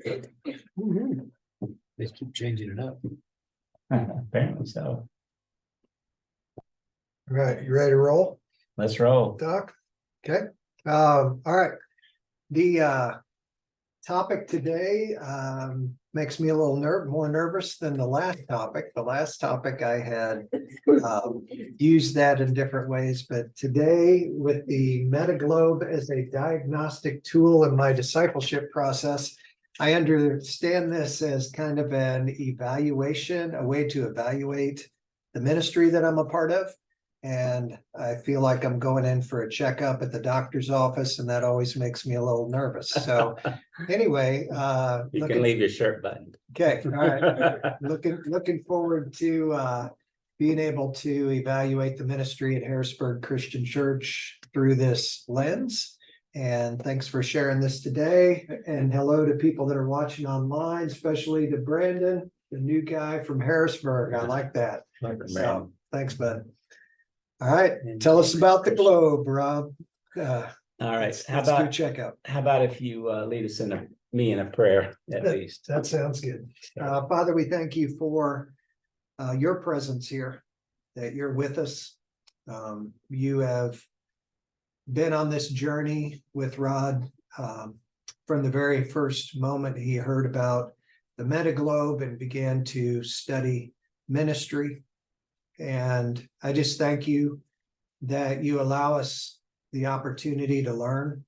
They keep changing it up. Apparently so. All right, you ready to roll, Let's roll. Doc? Okay, all right. The topic today makes me a little more nervous than the last topic. The last topic I had used that in different ways, but today with the MetaGlobe as a diagnostic tool in my discipleship process, I understand this as kind of an evaluation, a way to evaluate the ministry that I'm a part of. And I feel like I'm going in for a checkup at the doctor's office, and that always makes me a little nervous. So anyway, You can leave your shirt buttoned. okay, all right. Looking forward to being able to evaluate the ministry at Harrisburg Christian Church through this lens. And thanks for sharing this today. And hello to people that are watching online, especially to Brandon, the new guy from Harrisburg. I like that. So thanks, bud. All right, tell us about the globe, Rob. All right. How Let's do about checkup. if you lead us me in a prayer at least? That sounds good. Father, we thank you for your presence here, that you're with us. You have been on this journey with Rod from the very first moment he heard about the MetaGlobe and began to study ministry. And I just thank you that you allow us the opportunity to learn.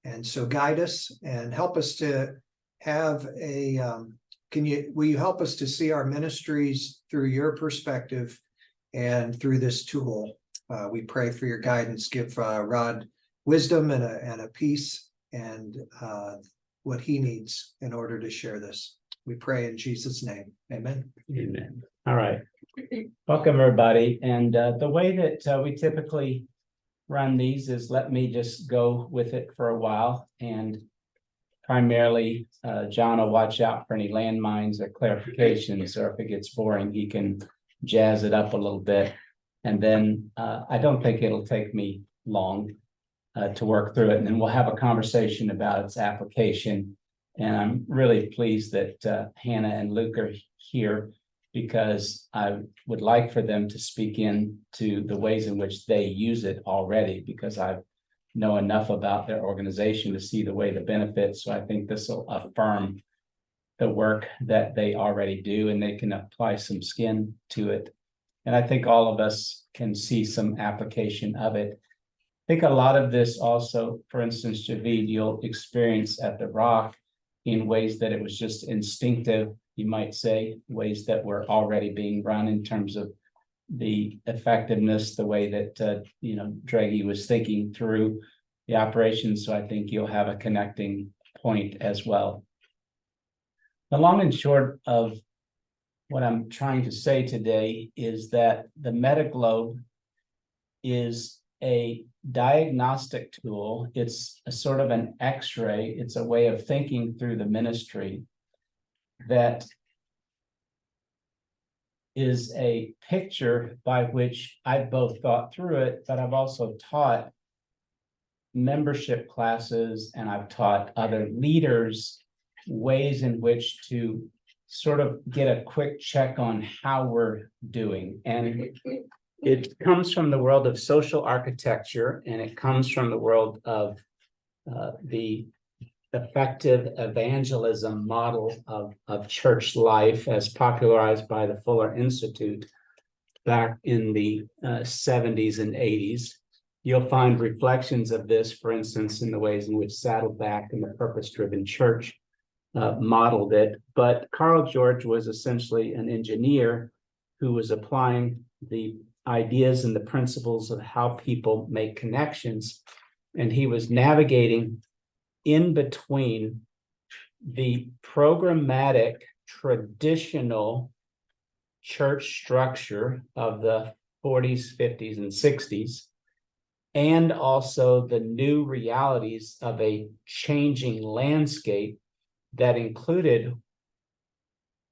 And so guide us and help us to have a, will you help us to see our ministries through your perspective and through this tool? We pray for your guidance. Give Rod wisdom and a peace and what he needs in order to share this. We pray in Jesus' name. Amen. Amen. All right. Welcome, everybody. And the way that we typically run these is let me just go with it for a while. And primarily, John will watch out for any landmines or clarifications, or if it gets boring, he can jazz it up a little bit. And then I don't think it'll take me long to work through it. And then we'll have a conversation about its application. And I'm really pleased that Hannah and Luke are here, because I would like for them to speak in to the ways in which they use it already, because I know enough about their organization to see the way the benefits. So I think this will affirm the work that they already do, and they can apply some skin to it. And I think all of us can see some application of it. I think a lot of this also, for instance, Javid, you'll experience at the Rock in ways that it was just instinctive, you might say, ways that were already being run in terms of the effectiveness, the way that, Draghi was thinking through the operations. So I think you'll have a connecting point as well. The long and short of what I'm trying to say today is that the MetaGlobe is a diagnostic tool. It's a sort of an X-ray. It's a way of thinking through the ministry that is a picture by which I've both thought through it, but I've also taught membership classes, and I've taught other leaders ways in which to sort of get a quick check on how we're doing. And it comes from the world of social architecture, and it comes from the world of the effective evangelism model of church life as popularized by the Fuller Institute back in the 70s and 80s. You'll find reflections of this, for instance, in the ways in which Saddleback and the Purpose-Driven Church modeled it. But Carl George was essentially an engineer who was applying the ideas and the principles of how people make connections. And he was navigating in between the programmatic traditional church structure of the 40s, 50s, and 60s, and also the new realities of a changing landscape that included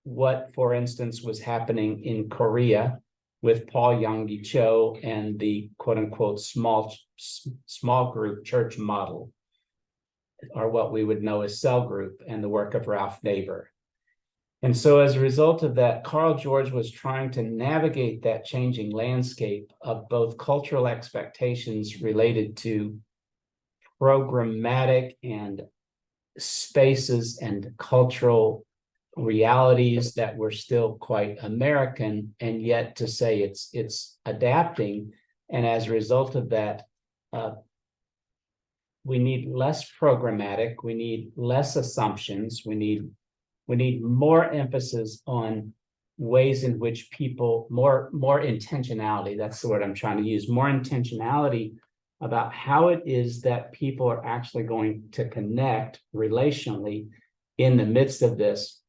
what, for instance, was happening in Korea with Paul Yonggi Cho and the quote unquote small group church model, or what we would know as cell group, and the work of Ralph Naber. And so as a result of that, Carl George was trying to navigate that changing landscape of both cultural expectations related to programmatic and spaces and cultural realities that were still quite American, and yet to say it's adapting. And as a result of that, we need less programmatic, we need less assumptions, we need more emphasis on ways in which people, more intentionality, that's the word I'm trying to use, more intentionality about how it is that people are actually going to connect relationally in the midst of this,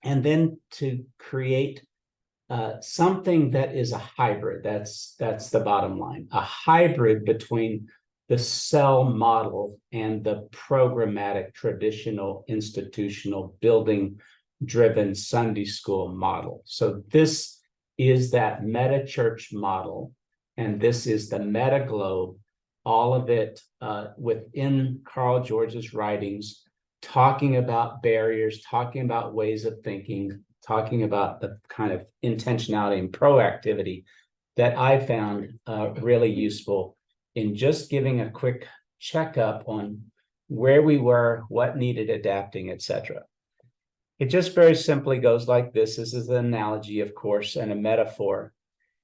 and then to create something that is a hybrid. That's the bottom line, a hybrid between the cell model and the programmatic, traditional, institutional, building-driven Sunday school model. So this is that meta church model, and this is the MetaGlobe, all of it within Carl George's writings, talking about barriers, talking about ways of thinking, talking about the kind of intentionality and proactivity that I found really useful in just giving a quick checkup on where we were, what needed adapting, etc. It just very simply goes like this. This is an analogy, of course, and a metaphor.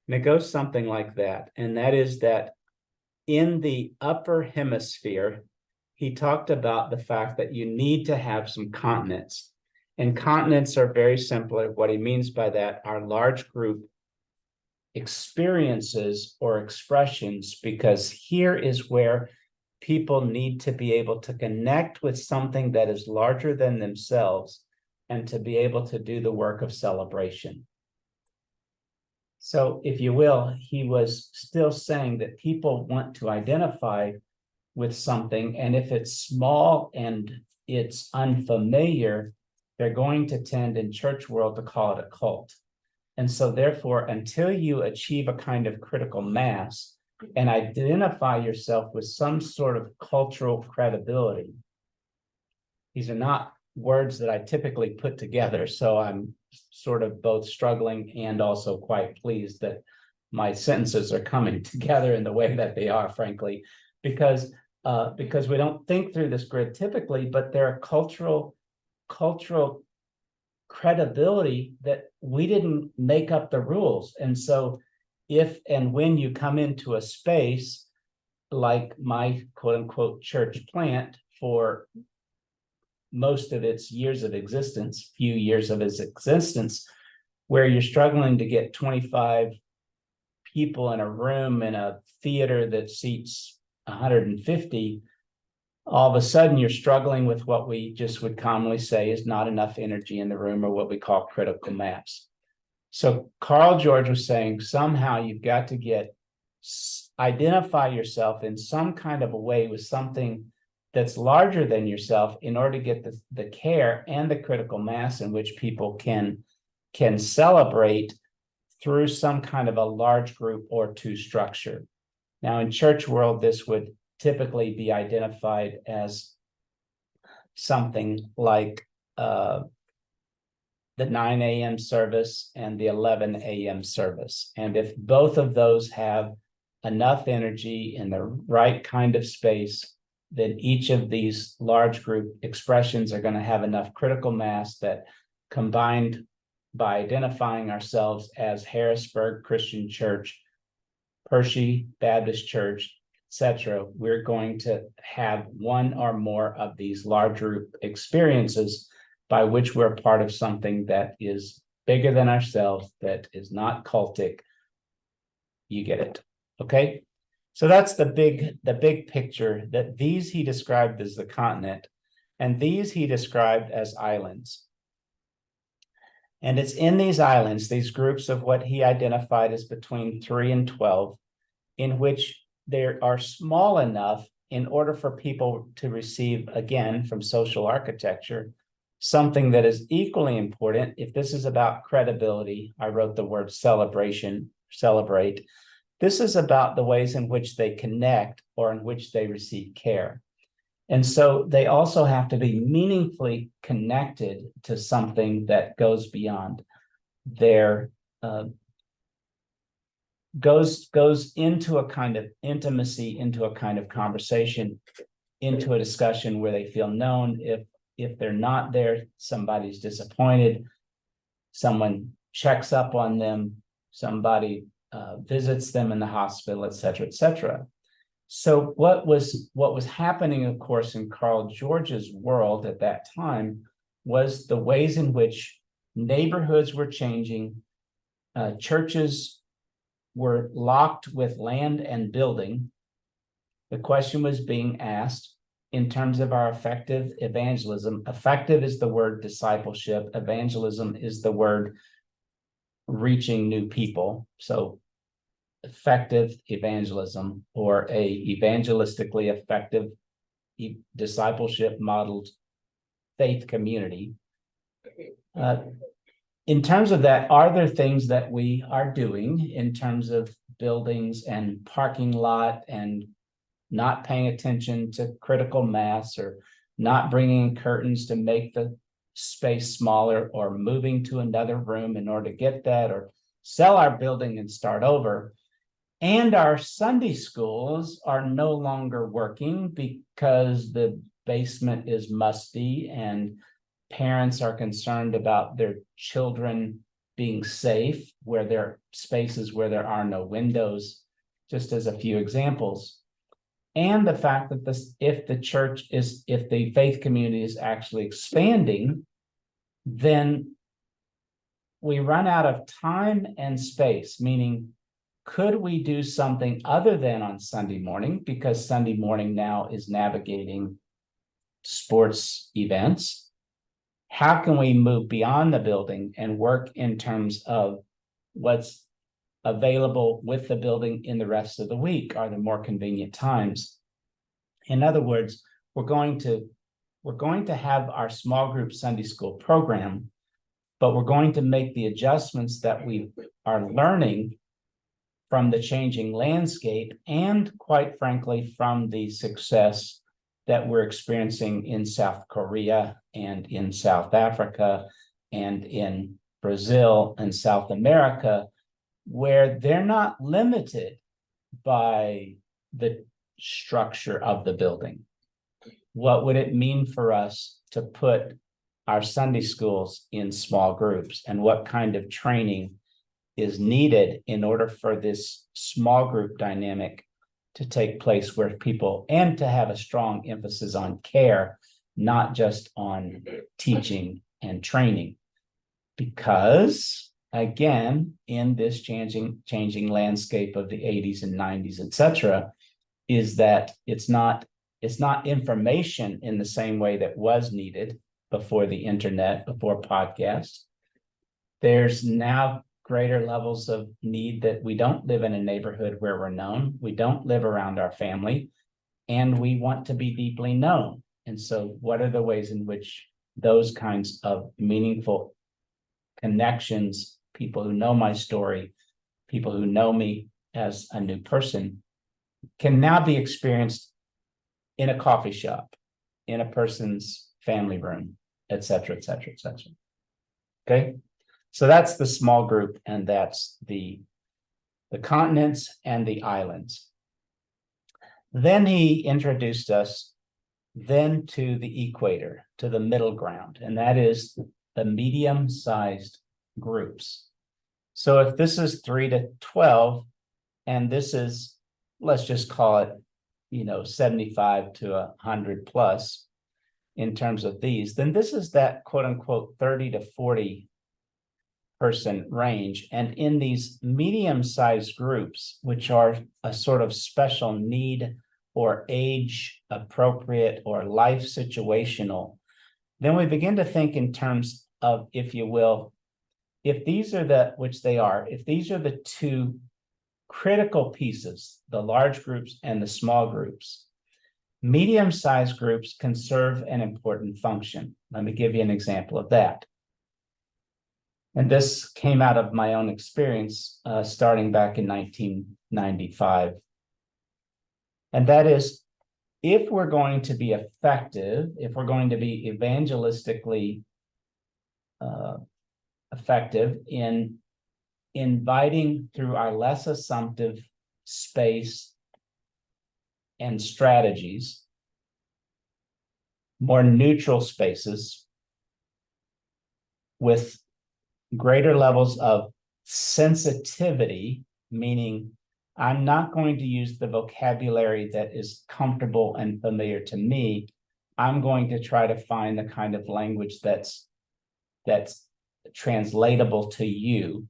And it goes something like that. And that is that in the upper hemisphere, he talked about the fact that you need to have some continents. And continents are very simple. What he means by that are large group experiences or expressions, because here is where people need to be able to connect with something that is larger than themselves and to be able to do the work of celebration. So, if you will, he was still saying that people want to identify with something, and if it's small and it's unfamiliar, they're going to tend in church world to call it a cult. And so therefore, until you achieve a kind of critical mass and identify yourself with some sort of cultural credibility, these are not words that I typically put together, so I'm sort of both struggling and also quite pleased that my sentences are coming together in the way that they are, frankly, because we don't think through this grid typically, but there are cultural credibility that we didn't make up the rules. And so if and when you come into a space like my quote unquote church plant for most of its years of existence, few years of its existence, where you're struggling to get 25 people in a room in a theater that seats 150, all of a sudden you're struggling with what we just would commonly say is not enough energy in the room, or what we call critical mass. So Carl George was saying somehow you've got to identify yourself in some kind of a way with something that's larger than yourself in order to get the care and the critical mass in which people can celebrate through some kind of a large group or two structure. Now, in church world, this would typically be identified as something like the 9 a.m. service and the 11 a.m. service. And if both of those have enough energy in the right kind of space, then each of these large group expressions are going to have enough critical mass that, combined by identifying ourselves as Harrisburg Christian Church, Hershey Baptist Church, etc., we're going to have one or more of these large group experiences by which we're part of something that is bigger than ourselves, that is not cultic. You get it, okay? So that's the big picture, that these he described as the continent, and these he described as islands. And it's in these islands, these groups of what he identified as between 3 and 12, in which they are small enough in order for people to receive, again, from social architecture, something that is equally important. If this is about credibility, I wrote the word celebration, celebrate. This is about the ways in which they connect or in which they receive care. And so they also have to be meaningfully connected to something that goes beyond their goes into a kind of intimacy, into a kind of conversation, into a discussion where they feel known. If they're not there, somebody's disappointed, someone checks up on them, somebody visits them in the hospital, et cetera, et cetera. So what was happening, of course, in Carl George's world at that time was the ways in which neighborhoods were changing, churches were locked with land and building. The question was being asked in terms of our effective evangelism. Effective is the word discipleship. Evangelism is the word reaching new people. So effective evangelism, or a evangelistically effective discipleship modeled faith community. In terms of that, are there things that we are doing in terms of buildings and parking lot and not paying attention to critical mass, or not bringing curtains to make the space smaller, or moving to another room in order to get that, or sell our building and start over? And our Sunday schools are no longer working because the basement is musty and parents are concerned about their children being safe where there are spaces where there are no windows, just as a few examples. And the fact that if the faith community is actually expanding, then we run out of time and space, meaning, could we do something other than on Sunday morning? Because Sunday morning now is navigating sports events. How can we move beyond the building and work in terms of what's available with the building in the rest of the week? Are there more convenient times? In other words, we're going to have our small group Sunday school program, but we're going to make the adjustments that we are learning from the changing landscape, and quite frankly, from the success that we're experiencing in South Korea and in South Africa and in Brazil and South America, where they're not limited by the structure of the building. What would it mean for us to put our Sunday schools in small groups, and what kind of training is needed in order for this small group dynamic to take place, where people, and to have a strong emphasis on care, not just on teaching and training? Because again, in this changing landscape of the 80s and 90s, etc., is that it's not information in the same way that was needed before the internet, before podcasts. There's now greater levels of need that we don't live in a neighborhood where we're known. We don't live around our family, and we want to be deeply known. And so what are the ways in which those kinds of meaningful connections, people who know my story, people who know me as a new person, can now be experienced in a coffee shop, in a person's family room, et cetera, et cetera, et cetera. Okay? So that's the small group, and that's the continents and the islands. Then he introduced us then to the equator, to the middle ground, and that is the medium-sized groups. So if this is 3 to 12, and this is, let's just call it, 75 to 100 plus in terms of these, then this is that quote unquote 30 to 40 person range. And in these medium-sized groups, which are a sort of special need or age appropriate or life situational, then we begin to think in terms of, if you will, if these are if these are the two critical pieces, the large groups and the small groups, medium-sized groups can serve an important function. Let me give you an example of that. And this came out of my own experience starting back in 1995. And that is, if we're going to be effective, if we're going to be evangelistically effective in inviting through our less assumptive space and strategies, more neutral spaces with greater levels of sensitivity, meaning I'm not going to use the vocabulary that is comfortable and familiar to me. I'm going to try to find the kind of language that's translatable to you.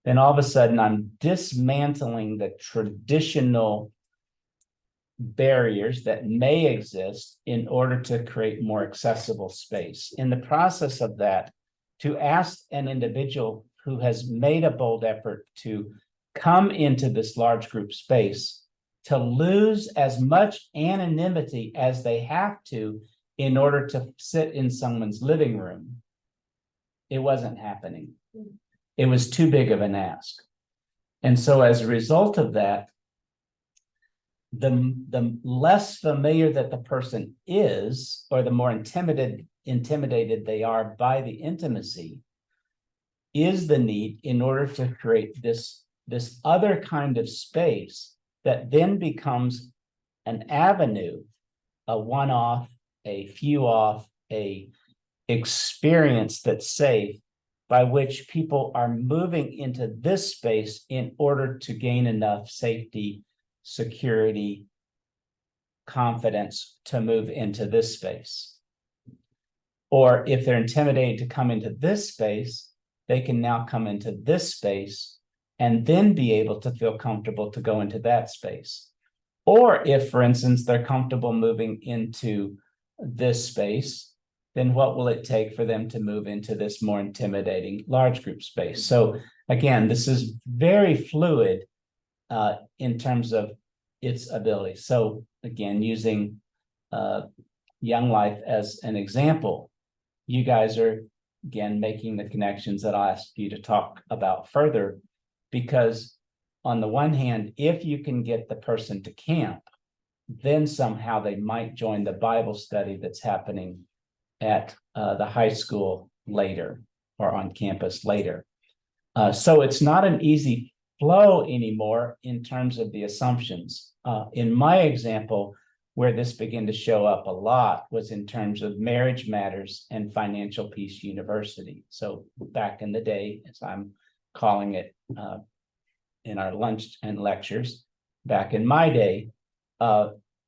Then all of a sudden I'm dismantling the traditional barriers that may exist in order to create more accessible space. In the process of that, to ask an individual who has made a bold effort to come into this large group space to lose as much anonymity as they have to in order to sit in someone's living room, it wasn't happening. It was too big of an ask. And so as a result of that, the less familiar that the person is, or the more intimidated they are by the intimacy, is the need in order to create this other kind of space that then becomes an avenue, a one-off, a few-off, a experience that's safe, by which people are moving into this space in order to gain enough safety, security, confidence to move into this space. Or if they're intimidated to come into this space, they can now come into this space and then be able to feel comfortable to go into that space. Or if, for instance, they're comfortable moving into this space, then what will it take for them to move into this more intimidating large group space? So again, this is very fluid in terms of its ability. So again, using Young Life as an example, you guys are, again, making the connections that I'll ask you to talk about further, because on the one hand, if you can get the person to camp, then somehow they might join the Bible study that's happening at the high school later or on campus later. So it's not an easy flow anymore in terms of the assumptions. In my example, where this began to show up a lot was in terms of Marriage Matters and Financial Peace University. So back in the day, as I'm calling it in our lunch and lectures, back in my day,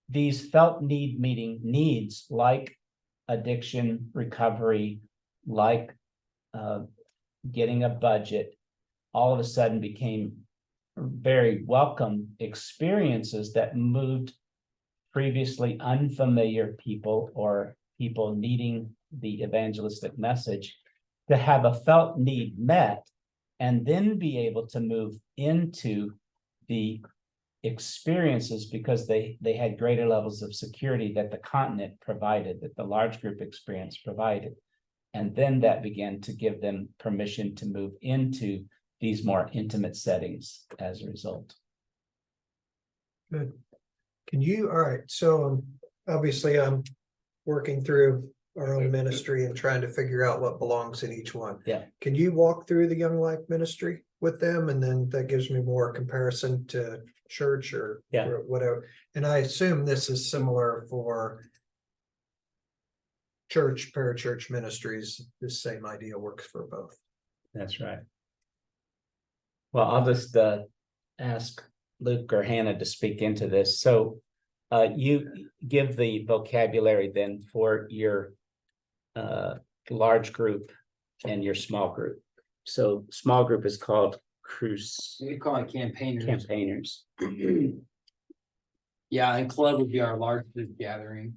these felt need meeting needs like addiction recovery, like getting a budget, all of a sudden became very welcome experiences that moved previously unfamiliar people or people needing the evangelistic message to have a felt need met and then be able to move into the experiences because they had greater levels of security that the continent provided, that the large group experience provided. And then that began to give them permission to move into these more intimate settings as a result. Good. Can you, all right, so obviously I'm working through our own ministry and trying to figure out what belongs in each one. Yeah. Can you walk through the Young Life ministry with them? And then that gives me more comparison to church or whatever. And I assume this is similar for church, parachurch ministries. The same idea works for both. That's right. Well, I'll just ask Luke or Hannah to speak into this. So you give the vocabulary then for your large group and your small group. So small group is called We call it campaigners. campaigners. Yeah, and club would be our large group gathering.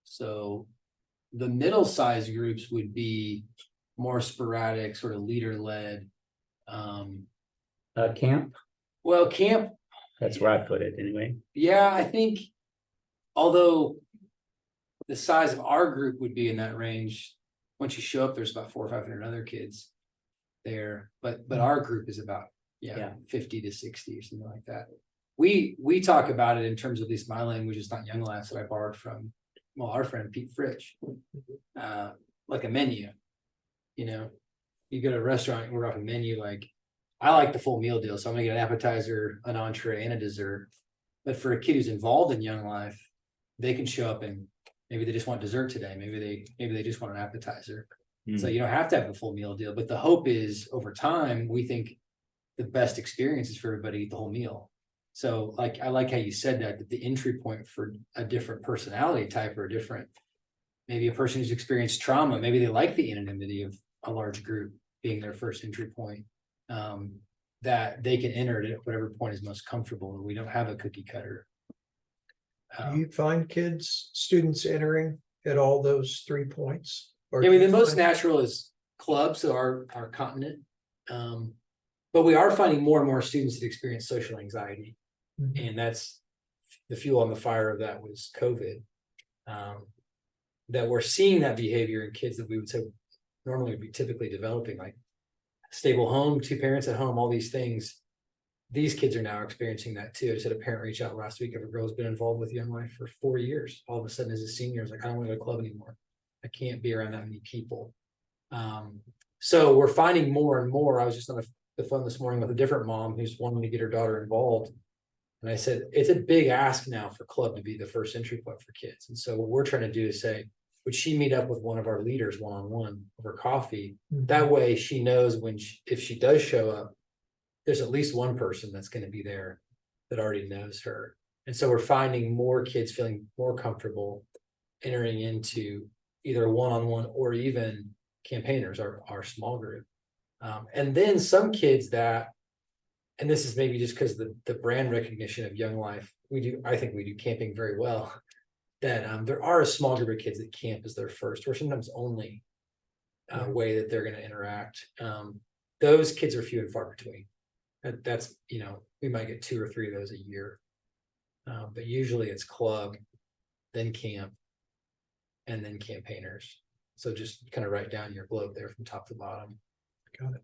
So the middle-sized groups would be more sporadic, sort of leader-led. Camp? Well, camp. That's where I put it anyway. Yeah, I think, although the size of our group would be in that range, once you show up, there's about 400 or 500 other kids there. But our group is about 50 to 60 or something like that. we talk about it in terms of, at least my language is not Young Life that I borrowed from, well, our friend Pete Fritsch. Like a menu, you know, you go to a restaurant and order off a menu, like I like the full meal deal, so I'm gonna get an appetizer, an entree, and a dessert. But for a kid who's involved in Young Life, they can show up and maybe they just want dessert today, maybe they just want an appetizer. So you don't have to have a full meal deal, but the hope is over time, we think the best experience is for everybody to eat the whole meal. So like, I like how you said that the entry point for a different personality type or a different, maybe a person who's experienced trauma, maybe they like the anonymity of a large group being their first entry point, that they can enter it at whatever point is most comfortable. We don't have a cookie cutter. Do you find students entering at all those 3 points? Or I mean, do the you most find- natural is clubs, so our continent. But we are finding more and more students that experience social anxiety. Mhm. And that's the fuel on the fire of that was COVID. That we're seeing that behavior in kids that we would say normally would be typically developing, like stable home, 2 parents at home, all these things. These kids are now experiencing that too. I just had a parent reach out last week of a girl who's been involved with Young Life for 4 years. All of a sudden, as a senior, is like, I don't want to go to the club anymore. I can't be around that many people. So we're finding more and more. I was just on the phone this morning with a different mom who's wanting to get her daughter involved. And I said, it's a big ask now for club to be the first entry point for kids. And so what we're trying to do is say, would she meet up with one of our leaders one-on-one over coffee? That way she knows if she does show up, there's at least one person that's going to be there that already knows her. And so we're finding more kids feeling more comfortable entering into either one-on-one or even campaigners, our small group. And then some kids that, and this is maybe just because the brand recognition of Young Life, I think we do camping very well, that there are a small group of kids that camp as their first or sometimes only way that they're going to interact. Those kids are few and far between. That's, we might get 2 or 3 of those a year. But usually it's club, then camp, and then campaigners. So just kind of write down your globe there from top to bottom. Got it.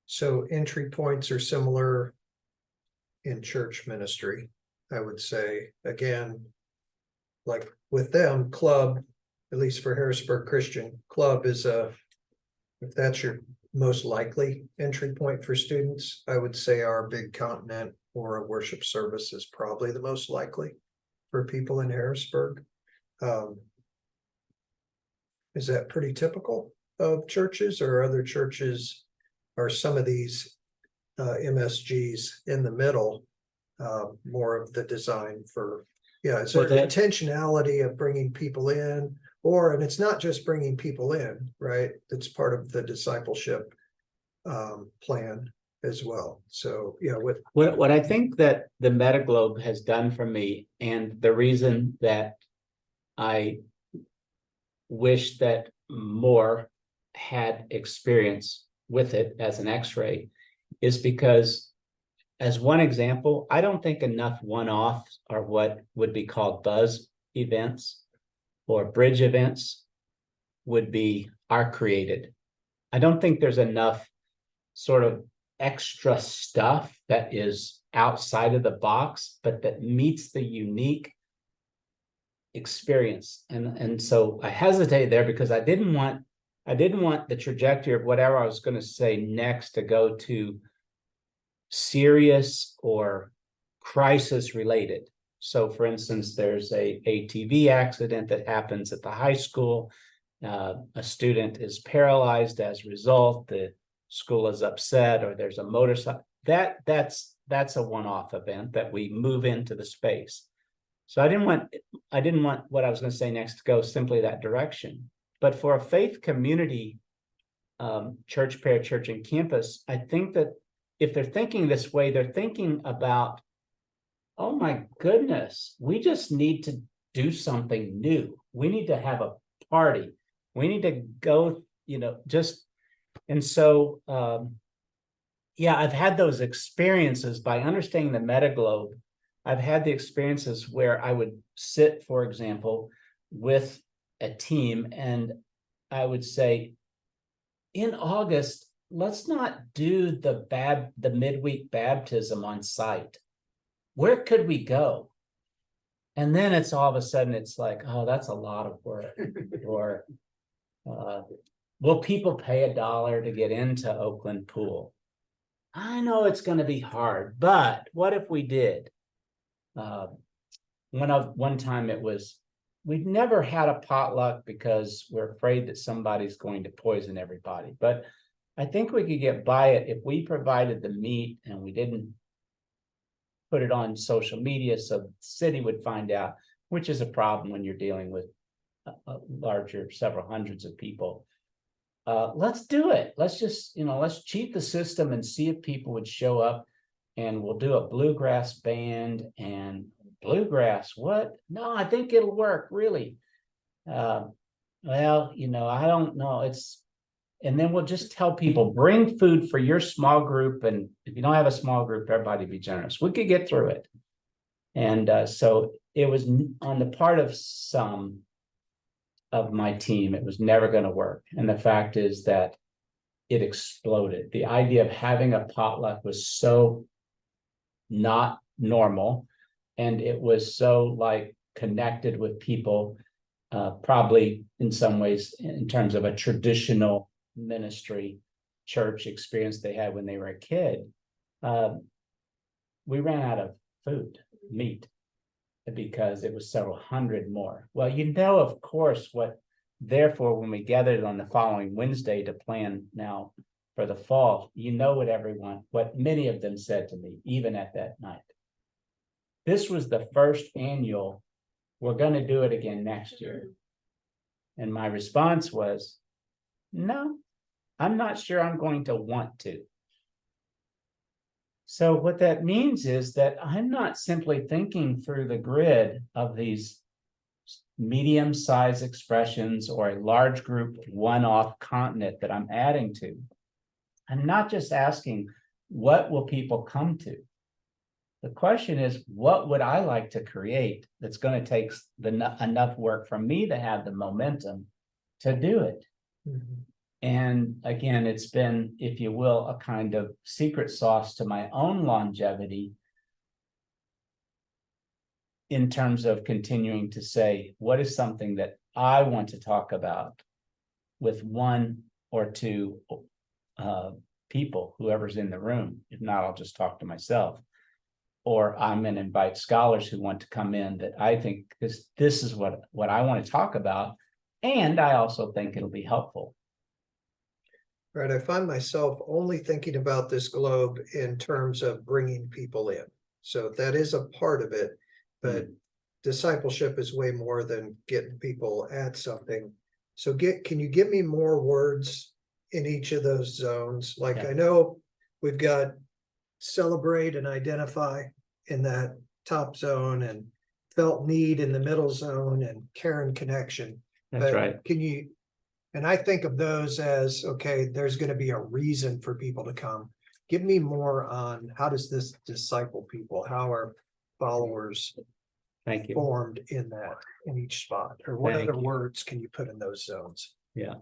So entry points are similar in church ministry, I would say. Again, like with them, club, at least for Harrisburg Christian, club is if that's your most likely entry point for students, I would say our big continent or a worship service is probably the most likely for people in Harrisburg. Is that pretty typical of churches, or other churches, are some of these MSGs in the middle more of the design for, is there intentionality of bringing people in, and it's not just bringing people in, right? It's part of the discipleship plan as well. So what I think that the MetaGlobe has done for me, and the reason that I wish that more had experience with it as an X-ray, is because, as one example, I don't think enough one-offs are what would be called buzz events or bridge events are created. I don't think there's enough sort of extra stuff that is outside of the box, but that meets the unique experience. And so I hesitated there because I didn't want the trajectory of whatever I was going to say next to go to serious or crisis related. So for instance, there's a ATV accident that happens at the high school. A student is paralyzed as a result. The school is upset, or there's a motorcycle. That's a one-off event that we move into the space. So I didn't want what I was going to say next to go simply that direction. But for a faith community, church, parachurch, and campus, I think that if they're thinking this way, they're thinking about, oh my goodness, we just need to do something new. We need to have a party. We need to go, and so, I've had those experiences by understanding the MetaGlobe. I've had the experiences where I would sit, for example, with a team, and I would say, in August, let's not do the midweek baptism on site. Where could we go? And then it's all of a sudden, it's like, oh, that's a lot of work. Or will people pay $1 to get into Oakland Pool? I know it's going to be hard, but what if we did? One time we'd never had a potluck because we're afraid that somebody's going to poison everybody. But I think we could get by it if we provided the meat and we didn't put it on social media so the city would find out, which is a problem when you're dealing with a larger, several hundreds of people. Let's do it. Let's just, let's cheat the system and see if people would show up, and we'll do a bluegrass band. And bluegrass, what? No, I think it'll work, really. Well, I don't know. And then we'll just tell people, bring food for your small group. And if you don't have a small group, everybody be generous. We could get through it. And so it was on the part of some of my team, it was never going to work. And the fact is that it exploded. The idea of having a potluck was so not normal. And it was so like connected with people, probably in some ways, in terms of a traditional ministry church experience they had when they were a kid. We ran out of meat, because it was several hundred more. Well, of course, therefore, when we gathered on the following Wednesday to plan now for the fall, what many of them said to me, even at that night. This was the first annual, we're going to do it again next year. And my response was, no, I'm not sure I'm going to want to. So what that means is that I'm not simply thinking through the grid of these medium-sized expressions or a large group one-off continent that I'm adding to. I'm not just asking, what will people come to? The question is, what would I like to create that's going to take enough work from me to have the momentum to do it? Mm-hmm. And again, it's been, if you will, a kind of secret sauce to my own longevity in terms of continuing to say, what is something that I want to talk about with one or two people, whoever's in the room. If not, I'll just talk to myself. Or I'm going to invite scholars who want to come in that I think this is what I want to talk about. And I also think it'll be helpful. Right. I find myself only thinking about this globe in terms of bringing people in. So that is a part of it, but discipleship is way more than getting people at something. So can you give me more words in each of those zones? Like, yeah. I know we've got celebrate and identify in that top zone, and felt need in the middle zone, and care and connection. That's right. And I think of those as, okay, there's going to be a reason for people to come. Give me more on how does this disciple people? How are followers formed in each spot? Or what other words can you put in those zones? Yeah.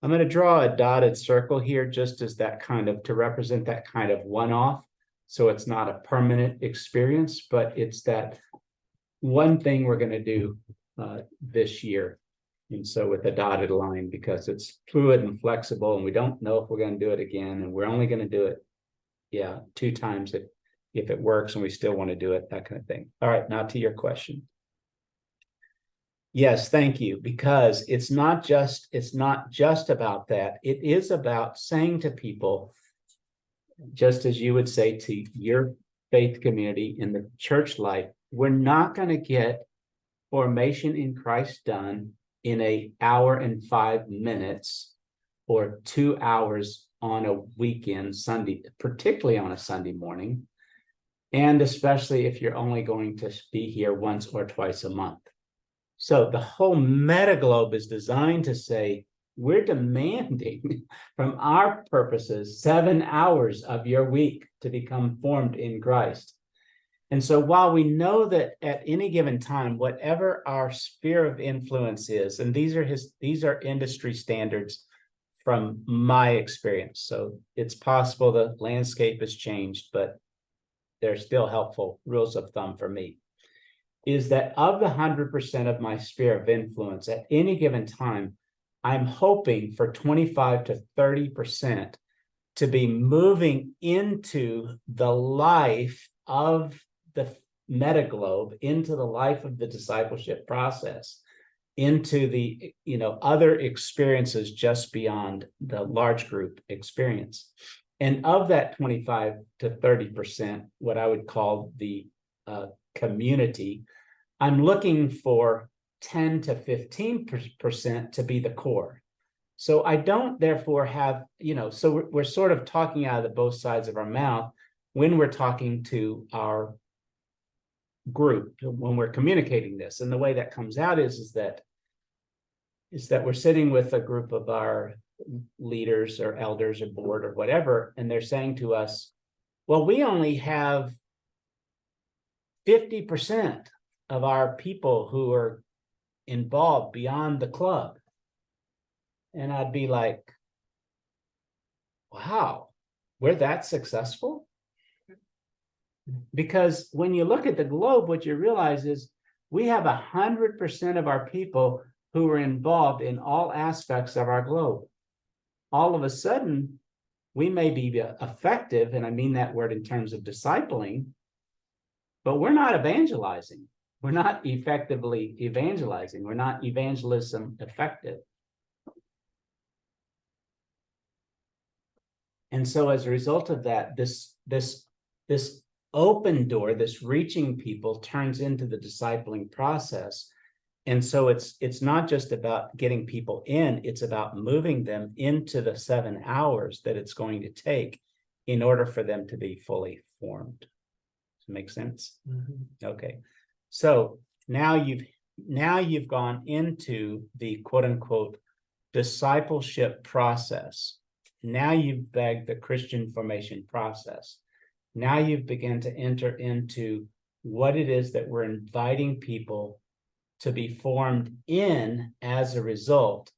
I'm going to draw a dotted circle here just as that kind of, to represent that kind of one-off. So it's not a permanent experience, but it's that one thing we're going to do this year. And so with a dotted line, because it's fluid and flexible, and we don't know if we're going to do it again, and we're only going to do it, 2 times if it works and we still want to do it, that kind of thing. All right, now to your question. Yes, thank you, because it's not just about that. It is about saying to people, just as you would say to your faith community in the church life, we're not going to get formation in Christ done in an hour and 5 minutes or 2 hours on a weekend, Sunday, particularly on a Sunday morning, and especially if you're only going to be here once or twice a month. So the whole MetaGlobe is designed to say, we're demanding from our purposes 7 hours of your week to become formed in Christ. And so while we know that at any given time, whatever our sphere of influence is, and these are industry standards from my experience. So it's possible the landscape has changed, but they're still helpful rules of thumb for me, is that of the 100% of my sphere of influence at any given time, I'm hoping for 25 to 30% to be moving into the life of the MetaGlobe, into the life of the discipleship process, into the other experiences just beyond the large group experience. And of that 25 to 30%, what I would call the community, I'm looking for 10 to 15% to be the core. So I don't therefore have, so we're sort of talking out of the both sides of our mouth when we're talking to our group, when we're communicating this. And the way that comes out is that we're sitting with a group of our leaders or elders or board or whatever, and they're saying to us, well, we only have 50% of our people who are involved beyond the club. And I'd be like, wow, we're that successful? Because when you look at the globe, what you realize is we have 100% of our people who are involved in all aspects of our globe. All of a sudden, we may be effective, and I mean that word in terms of discipling, but we're not evangelizing. We're not effectively evangelizing. We're not evangelism effective. And so as a result of that, this open door, this reaching people turns into the discipling process. And so it's not just about getting people in, it's about moving them into the 7 hours that it's going to take in order for them to be fully formed. Does it make sense? Mm-hmm. Okay. So now you've gone into the quote unquote discipleship process. Now you've begged the Christian formation process. Now you've begun to enter into what it is that we're inviting people to be formed in as a result,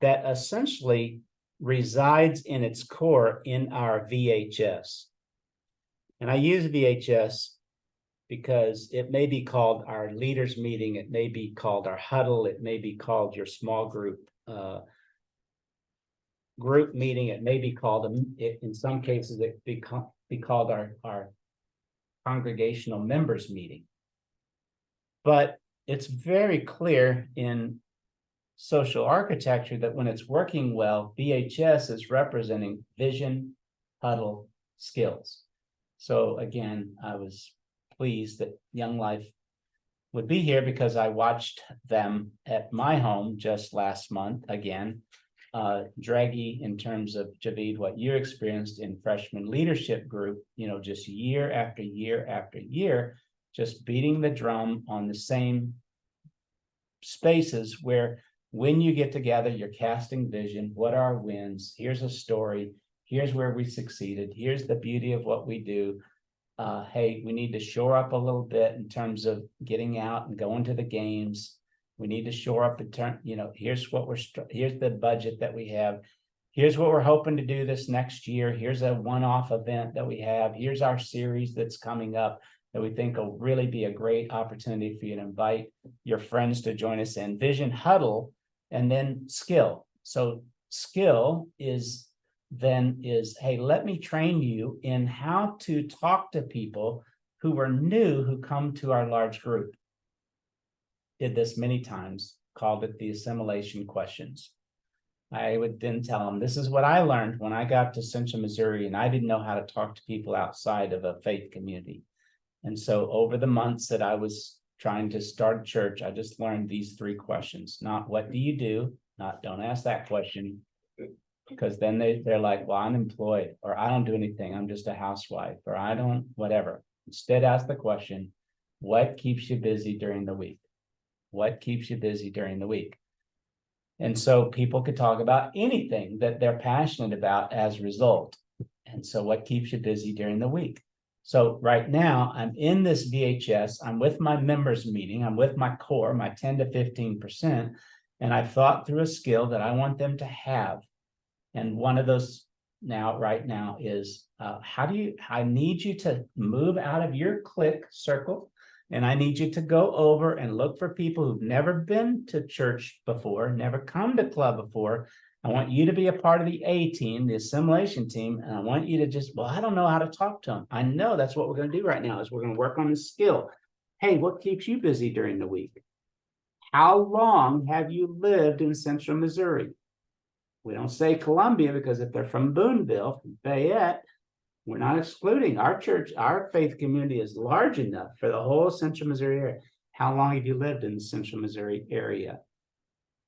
that essentially resides in its core in our VHS. And I use VHS because it may be called our leaders meeting, it may be called our huddle, it may be called your small group meeting, it may be called, in some cases, it be called our congregational members meeting. But it's very clear in social architecture that when it's working well, VHS is representing vision, huddle, skills. So again, I was pleased that Young Life would be here because I watched them at my home just last month again. Draggy, in terms of Javid, what you experienced in freshman leadership group, just year after year after year, just beating the drum on the same spaces where when you get together, you're casting vision. What are our wins? Here's a story. Here's where we succeeded. Here's the beauty of what we do. Hey, we need to shore up a little bit in terms of getting out and going to the games. We need to shore up here's the budget that we have. Here's what we're hoping to do this next year. Here's a one-off event that we have. Here's our series that's coming up that we think will really be a great opportunity for you to invite your friends to join us in. Vision, huddle, and then skill. So skill is, hey, let me train you in how to talk to people who are new, who come to our large group. Did this many times, called it the assimilation questions. I would then tell them, this is what I learned when I got to Central Missouri, and I didn't know how to talk to people outside of a faith community. And so over the months that I was trying to start a church, I just learned these 3 questions. Not what do you do? Not don't ask that question, because then they're like, well, I'm employed, or I don't do anything. I'm just a housewife, or I don't, whatever. Instead, ask the question, what keeps you busy during the week? What keeps you busy during the week? And so people could talk about anything that they're passionate about as a result. And so what keeps you busy during the week? So right now I'm in this VHS, I'm with my members meeting, I'm with my core, my 10 to 15%, and I've thought through a skill that I want them to have. And one of those right now is I need you to move out of your clique circle, and I need you to go over and look for people who've never been to church before, never come to club before. I want you to be a part of the A team, the assimilation team, and I want you to just, well, I don't know how to talk to them. I know that's what we're going to do right now is we're going to work on the skill. Hey, what keeps you busy during the week? How long have you lived in Central Missouri? We don't say Columbia because if they're from Boonville, from Fayette, we're not excluding our church. Our faith community is large enough for the whole Central Missouri area. How long have you lived in the Central Missouri area?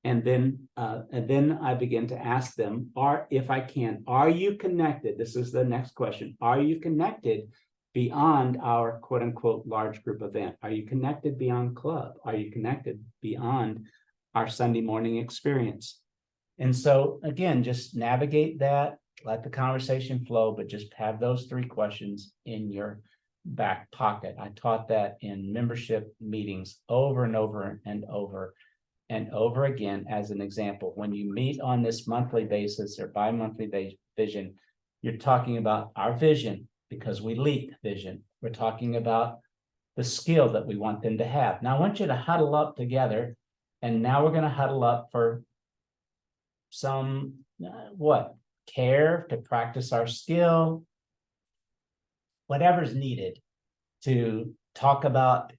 And then I begin to ask them, if I can, are you connected? This is the next question. Are you connected beyond our quote unquote large group event? Are you connected beyond club? Are you connected beyond our Sunday morning experience? And so again, just navigate that, let the conversation flow, but just have those 3 questions in your back pocket. I taught that in membership meetings over and over and over and over again as an example. When you meet on this monthly basis or bi-monthly vision, you're talking about our vision because we leak vision. We're talking about the skill that we want them to have. Now I want you to huddle up together, and now we're going to huddle up for some care to practice our skill, whatever's needed to talk about,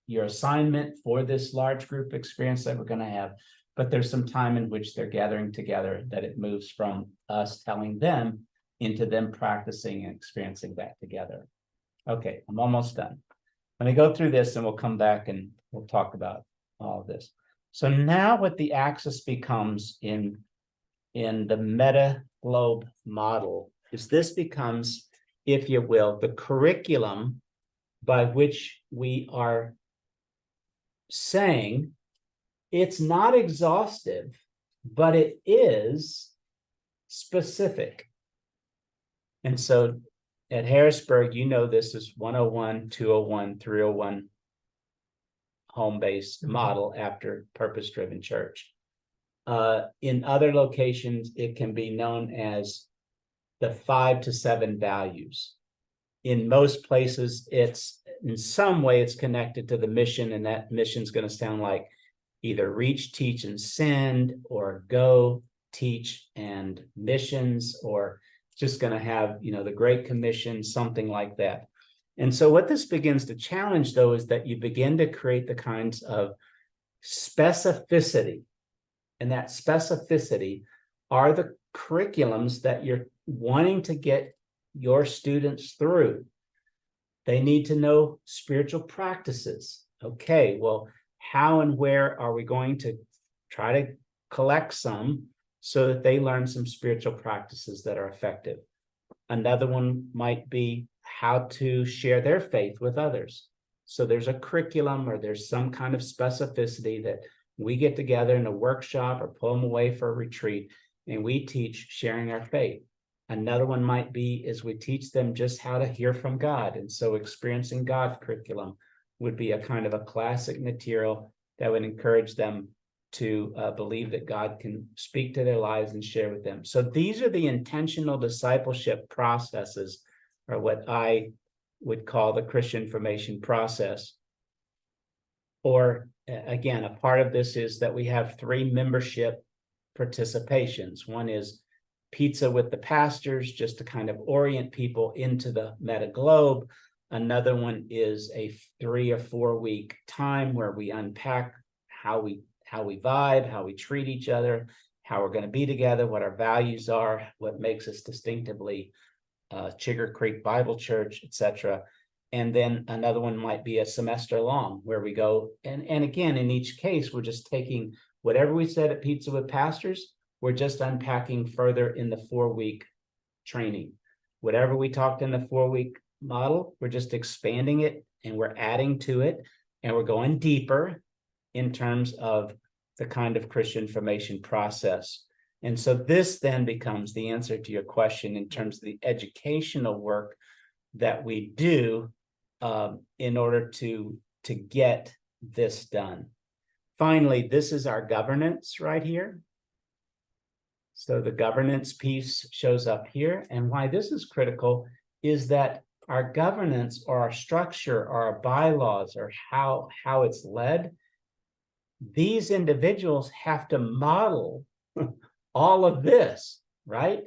your assignment for this large group experience that we're going to have. But there's some time in which they're gathering together that it moves from us telling them into them practicing and experiencing that together. Okay, I'm almost done. Let me go through this and we'll come back and we'll talk about all of this. So now what the axis becomes in the MetaGlobe model is this becomes, if you will, the curriculum by which we are saying it's not exhaustive, but it is specific. And so at Harrisburg, this is 101, 201, 301 home-based model after purpose-driven church. In other locations, it can be known as the 5 to 7 values. In most places, it's in some way it's connected to the mission, and that mission is going to sound like either reach, teach, and send, or go, teach, and missions, or just going to have, the Great Commission, something like that. And so what this begins to challenge, though, is that you begin to create the kinds of specificity. And that specificity are the curriculums that you're wanting to get your students through. They need to know spiritual practices. Okay, well, how and where are we going to try to collect some so that they learn some spiritual practices that are effective? Another one might be how to share their faith with others. So there's a curriculum or there's some kind of specificity that we get together in a workshop or pull them away for a retreat, and we teach sharing our faith. Another one might be is we teach them just how to hear from God. And so experiencing God curriculum would be a kind of a classic material that would encourage them to believe that God can speak to their lives and share with them. So these are the intentional discipleship processes, or what I would call the Christian formation process. Or again, a part of this is that we have 3 membership participations. One is pizza with the pastors, just to kind of orient people into the MetaGlobe. Another one is a 3 or 4 week time where we unpack how we vibe, how we treat each other, how we're going to be together, what our values are, what makes us distinctively Chigger Creek Bible Church, etc. And then another one might be a semester long where we go, and again, in each case, we're just taking whatever we said at Pizza with Pastors, we're just unpacking further in the 4-week training. Whatever we talked in the 4-week model, we're just expanding it and we're adding to it, and we're going deeper in terms of the kind of Christian formation process. And so this then becomes the answer to your question in terms of the educational work that we do in order to get this done. Finally, this is our governance right here. So the governance piece shows up here. And why this is critical is that our governance or our structure or our bylaws or how it's led, these individuals have to model all of this, right?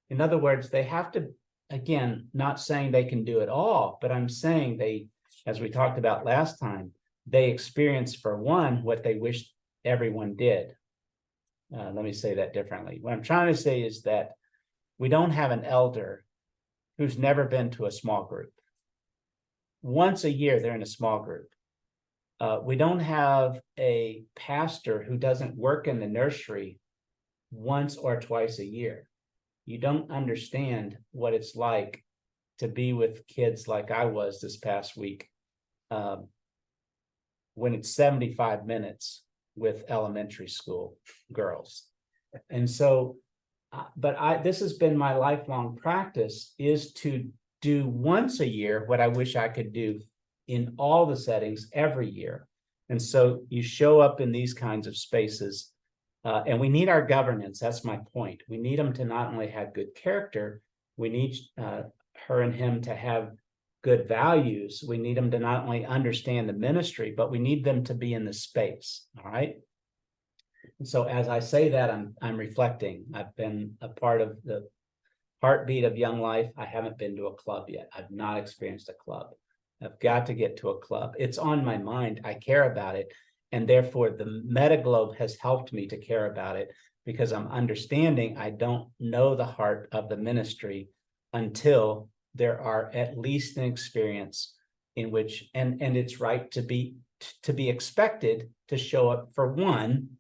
In other words, they have to, again, not saying they can do it all, but I'm saying they, as we talked about last time, they experience for one what they wish everyone did. Let me say that differently. What I'm trying to say is that we don't have an elder who's never been to a small group. Once a year, they're in a small group. We don't have a pastor who doesn't work in the nursery once or twice a year. You don't understand what it's like to be with kids like I was this past week, when it's 75 minutes with elementary school girls. And so, this has been my lifelong practice, is to do once a year what I wish I could do in all the settings every year. And so you show up in these kinds of spaces, and we need our governance. That's my point. We need them to not only have good character, we need her and him to have good values. We need them to not only understand the ministry, but we need them to be in the space. All right. And so as I say that, I'm reflecting. I've been a part of the heartbeat of Young Life. I haven't been to a club yet. I've not experienced a club. I've got to get to a club. It's on my mind. I care about it. And therefore, the MetaGlobe has helped me to care about it, because I'm understanding I don't know the heart of the ministry until there are at least an experience in which, and it's right to be expected to show up for one,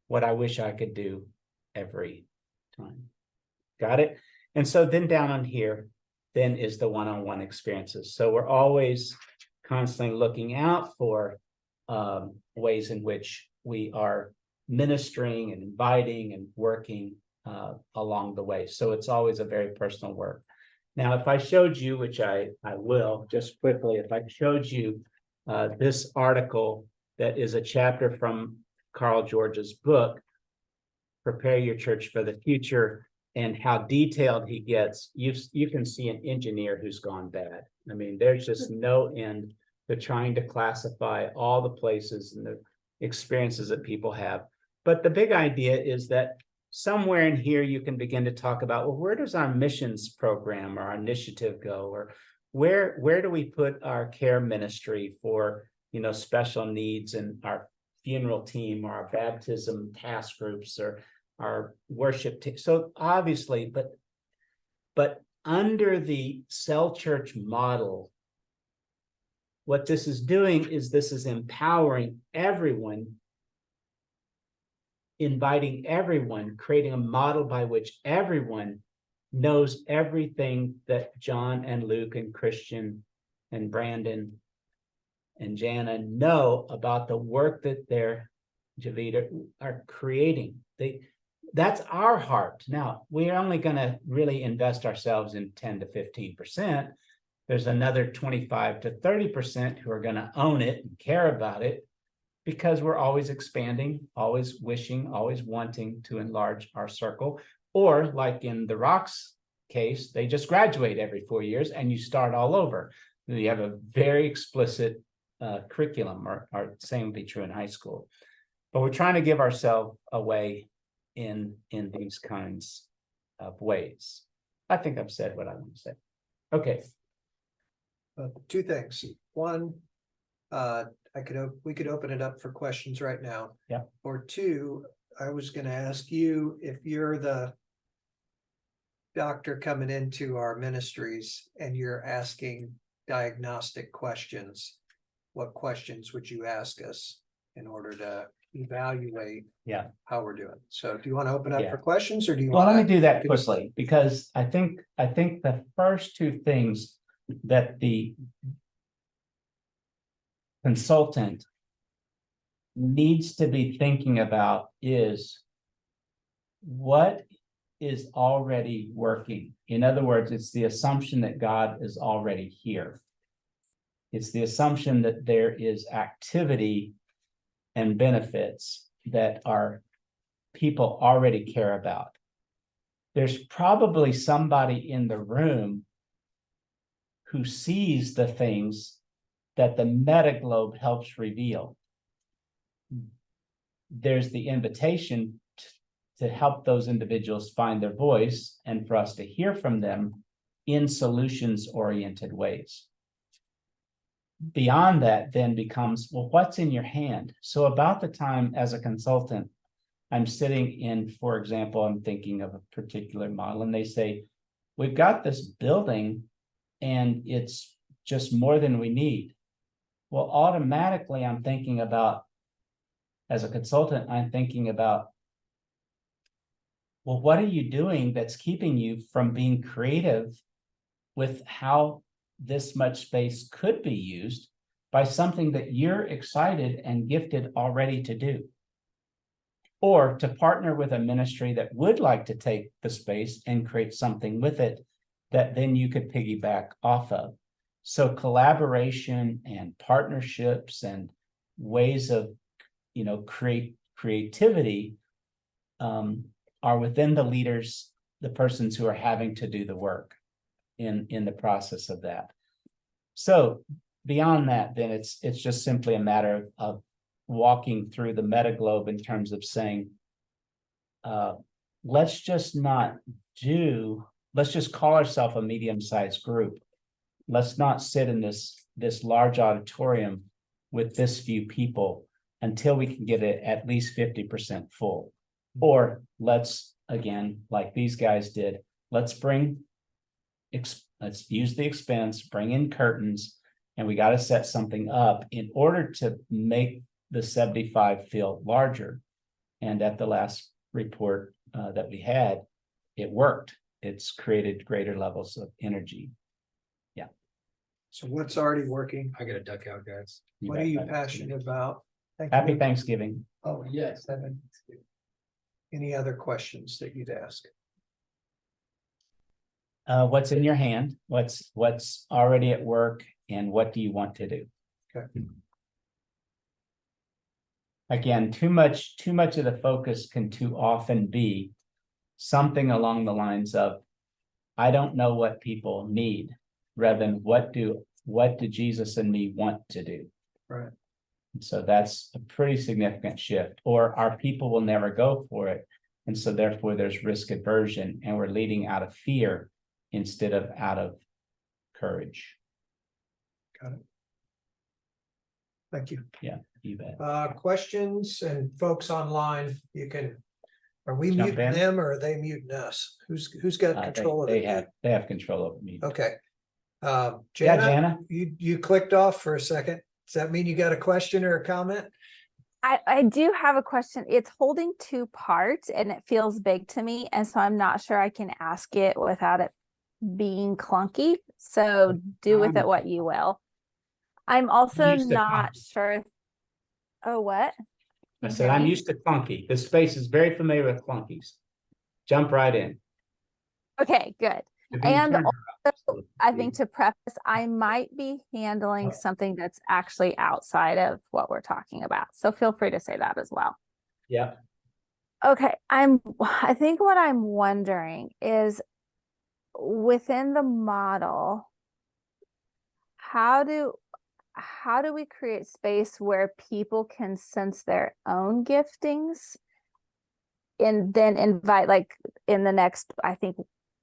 what I wish I could do every time. Got it? And so then down on here, then is the one-on-one experiences. So we're always constantly looking out for ways in which we are ministering and inviting and working along the way. So it's always a very personal work. Now, if I showed you, which I will just quickly, if I showed you this article that is a chapter from Carl George's book, Prepare Your Church for the Future, and how detailed he gets, you can see an engineer who's gone bad. I mean, there's just no end to trying to classify all the places and the experiences that people have. But the big idea is that somewhere in here, you can begin to talk about, well, where does our missions program or our initiative go? Or where do we put our care ministry for, special needs, and our funeral team or our baptism task groups or our worship team? So obviously, but under the cell church model, what this is doing is this is empowering everyone, inviting everyone, creating a model by which everyone knows everything that John and Luke and Christian and Brandon and Jana know about the work that they're, Javita, are creating. That's our heart. Now, we're only going to really invest ourselves in 10 to 15%. There's another 25 to 30% who are going to own it and care about it, because we're always expanding, always wishing, always wanting to enlarge our circle. Or like in the Rocks case, they just graduate every 4 years and you start all over. You have a very explicit curriculum, or same would be true in high school. But we're trying to give ourselves away in these kinds of ways. I think I've said what I want to say. Okay. Two things. One, we could open it up for questions right now. Yeah. Or two, I was going to ask you, if you're the doctor coming into our ministries and you're asking diagnostic questions, what questions would you ask us in order to evaluate how we're doing? So do you want to open up for questions, or do you Well, want let me do that quickly, because I think the first two things that the consultant needs to be thinking about is what is already working. In other words, it's the assumption that God is already here. It's the assumption that there is activity and benefits that our people already care about. there's probably somebody in the room who sees the things that the MetaGlobe helps reveal. There's the invitation to help those individuals find their voice and for us to hear from them in solutions-oriented ways. Beyond that then becomes, well, what's in your hand? So about the time as a consultant, I'm sitting in, for example, I'm thinking of a particular model, and they say, we've got this building and it's just more than we need. Well, automatically I'm thinking about, as a consultant, I'm thinking about, well, what are you doing that's keeping you from being creative with how this much space could be used by something that you're excited and gifted already to do? Or to partner with a ministry that would like to take the space and create something with it that then you could piggyback off of. So collaboration and partnerships and ways of, creativity are within the leaders, the persons who are having to do the work in the process of that. So beyond that, then it's just simply a matter of walking through the MetaGlobe in terms of saying, let's just call ourselves a medium-sized group. Let's not sit in this large auditorium with this few people until we can get it at least 50% full. Or let's, again, like these guys did, let's use the expense, bring in curtains, and we got to set something up in order to make the 75 feel larger. And at the last report that we had, it worked. It's created greater levels of energy. Yeah. So what's already working? I gotta duck out, guys. What are you passionate about? Thank you. Happy Thanksgiving. Oh, yes. Any other questions that you'd ask? What's in your hand? What's already at work, and what do you want to do? Okay. Again, too much of the focus can too often be something along the lines of, I don't know what people need, rather than what do Jesus and me want to do? Right. So that's a pretty significant shift. Or our people will never go for it. And so therefore there's risk aversion, and we're leading out of fear instead of out of courage. Got it. Thank you. Yeah, you bet. Questions, and folks online, you can, are we Jump muting in. them or are they muting us? Who's got control of They it? have control over me. Okay. Yeah, Jana, Jana. you clicked off for a second. Does that mean you got a question or a comment? I do have a question. It's holding two parts and it feels big to me. And so I'm not sure I can ask it without it being clunky. So do with it what you will. I'm also not sure. Oh, what? I said, I'm used to clunky. This space is very familiar with clunkies. Jump right in. Okay, good. And also, I think to preface, I might be handling something that's actually outside of what we're talking about. So feel free to say that as well. Yeah. Okay. I think what I'm wondering is, within the model, how do we create space where people can sense their own giftings and then invite, like in the next, I think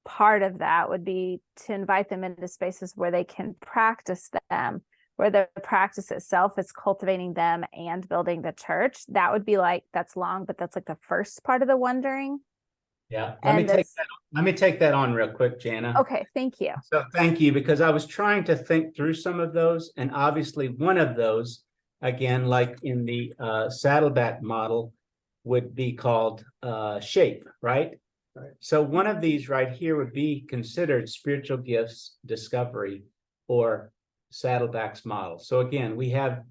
part of that would be to invite them into spaces where they can practice them, where the practice itself is cultivating them and building the church. That would be like, that's long, but that's like the first part of the wondering. Yeah, let me take that on real quick, Jana. Okay, thank you. So thank you, because I was trying to think through some of those, and obviously one of those, again, like in the Saddleback model, would be called shape, right? Right. So one of these right here would be considered spiritual gifts discovery, or Saddleback's model. So again, we have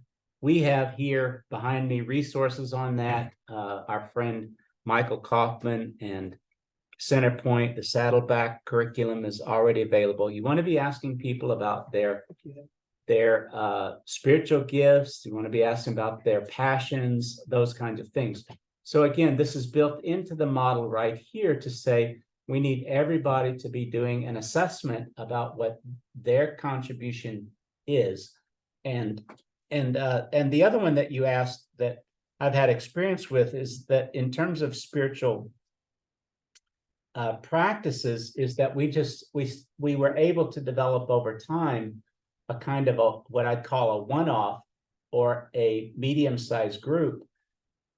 here behind me resources on that. Our friend Michael Kaufman and Centerpoint, the Saddleback curriculum is already available. You want to be asking people about their spiritual gifts. You want to be asking about their passions, those kinds of things. So again, this is built into the model right here to say, We need everybody to be doing an assessment about what their contribution is. And the other one that you asked that I've had experience with is that in terms of spiritual practices, is that we were able to develop over time a kind of what I'd call a one-off or a medium-sized group.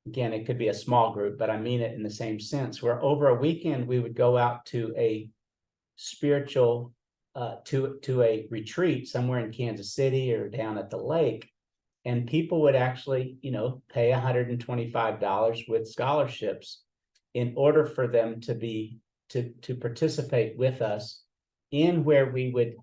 Again, it could be a small group, but I mean it in the same sense, where over a weekend we would go out to a spiritual to a retreat somewhere in Kansas City or down at the lake, and people would actually, pay $125 with scholarships in order for them to participate with us in where we would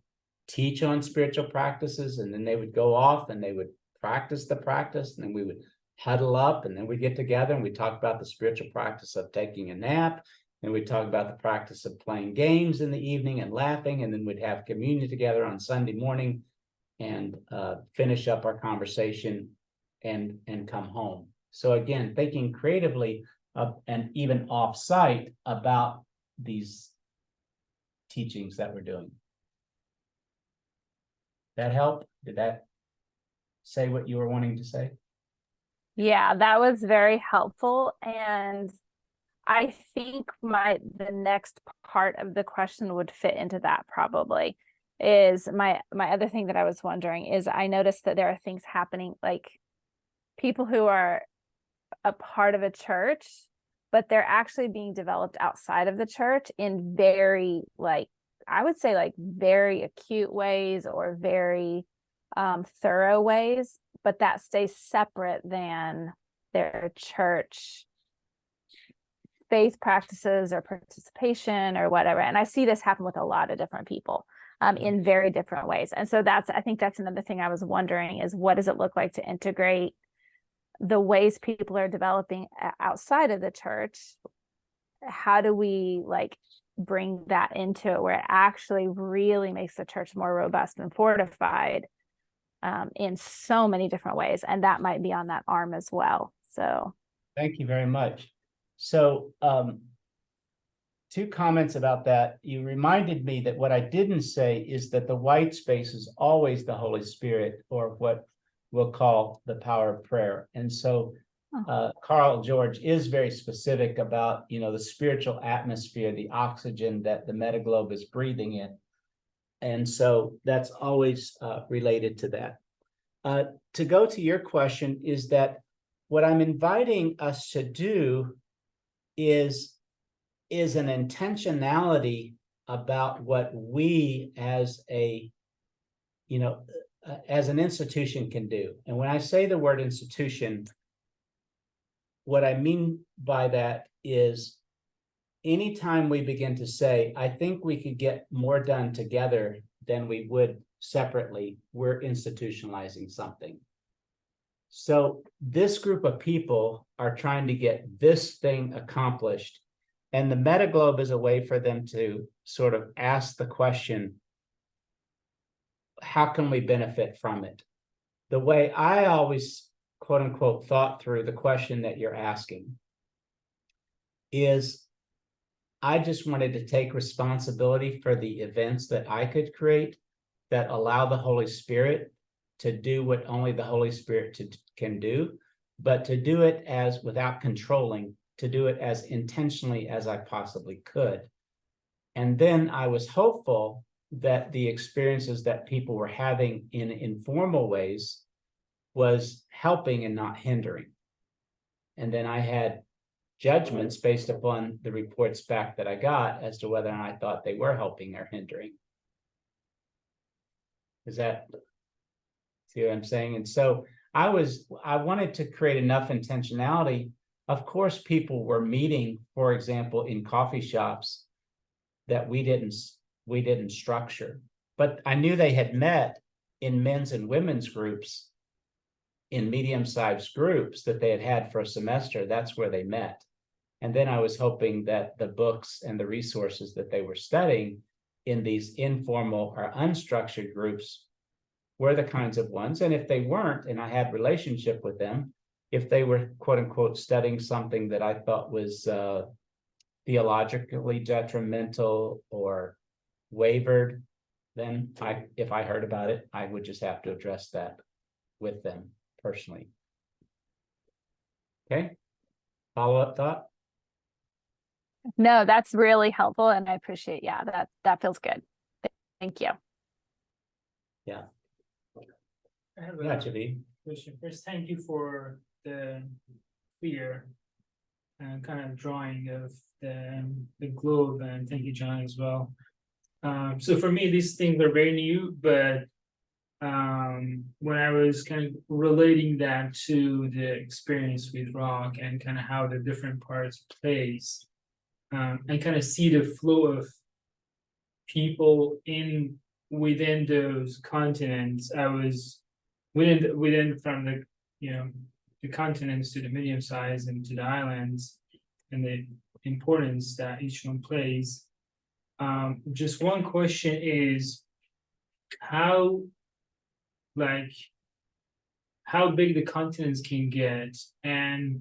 teach on spiritual practices, and then they would go off and they would practice the practice, and then we would huddle up, and then we get together and we talk about the spiritual practice of taking a nap, and we talk about the practice of playing games in the evening and laughing, and then we'd have communion together on Sunday morning and finish up our conversation and come home. So again, thinking creatively and even off-site about these teachings that we're doing. That help? Did that say what you were wanting to say? Yeah, that was very helpful. And I think the next part of the question would fit into that probably. Is my other thing that I was wondering is, I noticed that there are things happening, like people who are a part of a church, but they're actually being developed outside of the church in very, like, I would say like very acute ways or very thorough ways, but that stays separate than their church faith practices or participation or whatever. And I see this happen with a lot of different people in very different ways. And so I think that's another thing I was wondering is, what does it look like to integrate the ways people are developing outside of the church? How do we like bring that into it where it actually really makes the church more robust and fortified in so many different ways? And that might be on that arm as well. So thank you very much. So two comments about that. You reminded me that what I didn't say is that the white space is always the Holy Spirit, or what we'll call the power of prayer. And so Carl George is very specific about, the spiritual atmosphere, the oxygen that the MetaGlobe is breathing in. And so that's always related to that. To go to your question, is that what I'm inviting us to do is an intentionality about what we as an institution can do. And when I say the word institution, what I mean by that is anytime we begin to say, I think we could get more done together than we would separately, we're institutionalizing something. So this group of people are trying to get this thing accomplished. And the MetaGlobe is a way for them to sort of ask the question, how can we benefit from it? The way I always, quote unquote, thought through the question that you're asking is, I just wanted to take responsibility for the events that I could create that allow the Holy Spirit to do what only the Holy Spirit can do, but to do it as without controlling, to do it as intentionally as I possibly could. And then I was hopeful that the experiences that people were having in informal ways was helping and not hindering. And then I had judgments based upon the reports back that I got as to whether or not I thought they were helping or hindering. Is that, see what I'm saying? And so I wanted to create enough intentionality. Of course, people were meeting, for example, in coffee shops that we didn't structure, but I knew they had met in men's and women's groups, in medium-sized groups that they had for a semester. That's where they met. And then I was hoping that the books and the resources that they were studying in these informal or unstructured groups were the kinds of ones. And if they weren't, and I had relationship with them, if they were, quote unquote, studying something that I thought was theologically detrimental or wavered, then if I heard about it, I would just have to address that with them personally. Okay, follow-up thought? No, that's really helpful, and I appreciate, that feels good. Thank you. I have Yeah, a Javi. question. First, thank you for the clear kind of drawing of the globe, and thank you, John, as well. So for me, these things are very new, but when I was kind of relating that to the experience with rock and kind of how the different parts plays, I kind of see the flow of people within those continents. I was within from the the continents to the medium size and to the islands, and the importance that each one plays. Just one question is how big the continents can get. And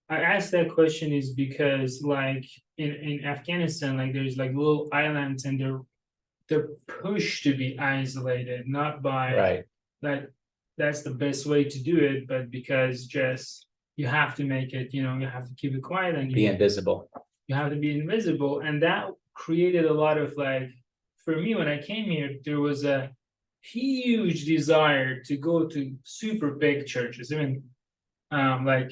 I asked that question is because like in Afghanistan, like there's like little islands, and they're pushed to be isolated, not by Right. like that's the best way to do it, but because just you have to make it, you have to keep it quiet, and Be invisible. you have to be invisible. And that created a lot of like, for me, when I came here, there was a huge desire to go to super big churches, even like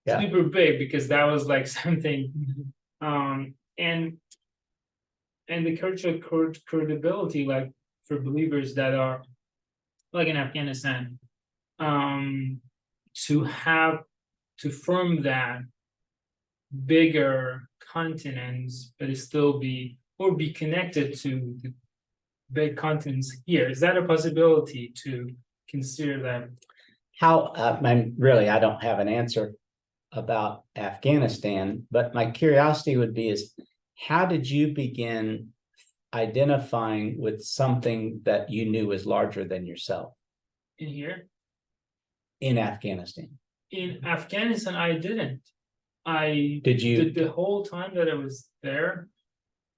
Yeah. super big, because that was like something and the cultural credibility, like for believers that are like in Afghanistan, to form that bigger continents, but it still be connected to the big continents here. Is that a possibility to consider that? How, I don't have an answer about Afghanistan, but my curiosity would be is how did you begin identifying with something that you knew was larger than yourself In here? in Afghanistan? In Afghanistan, I didn't. Did you? The whole time that I was there,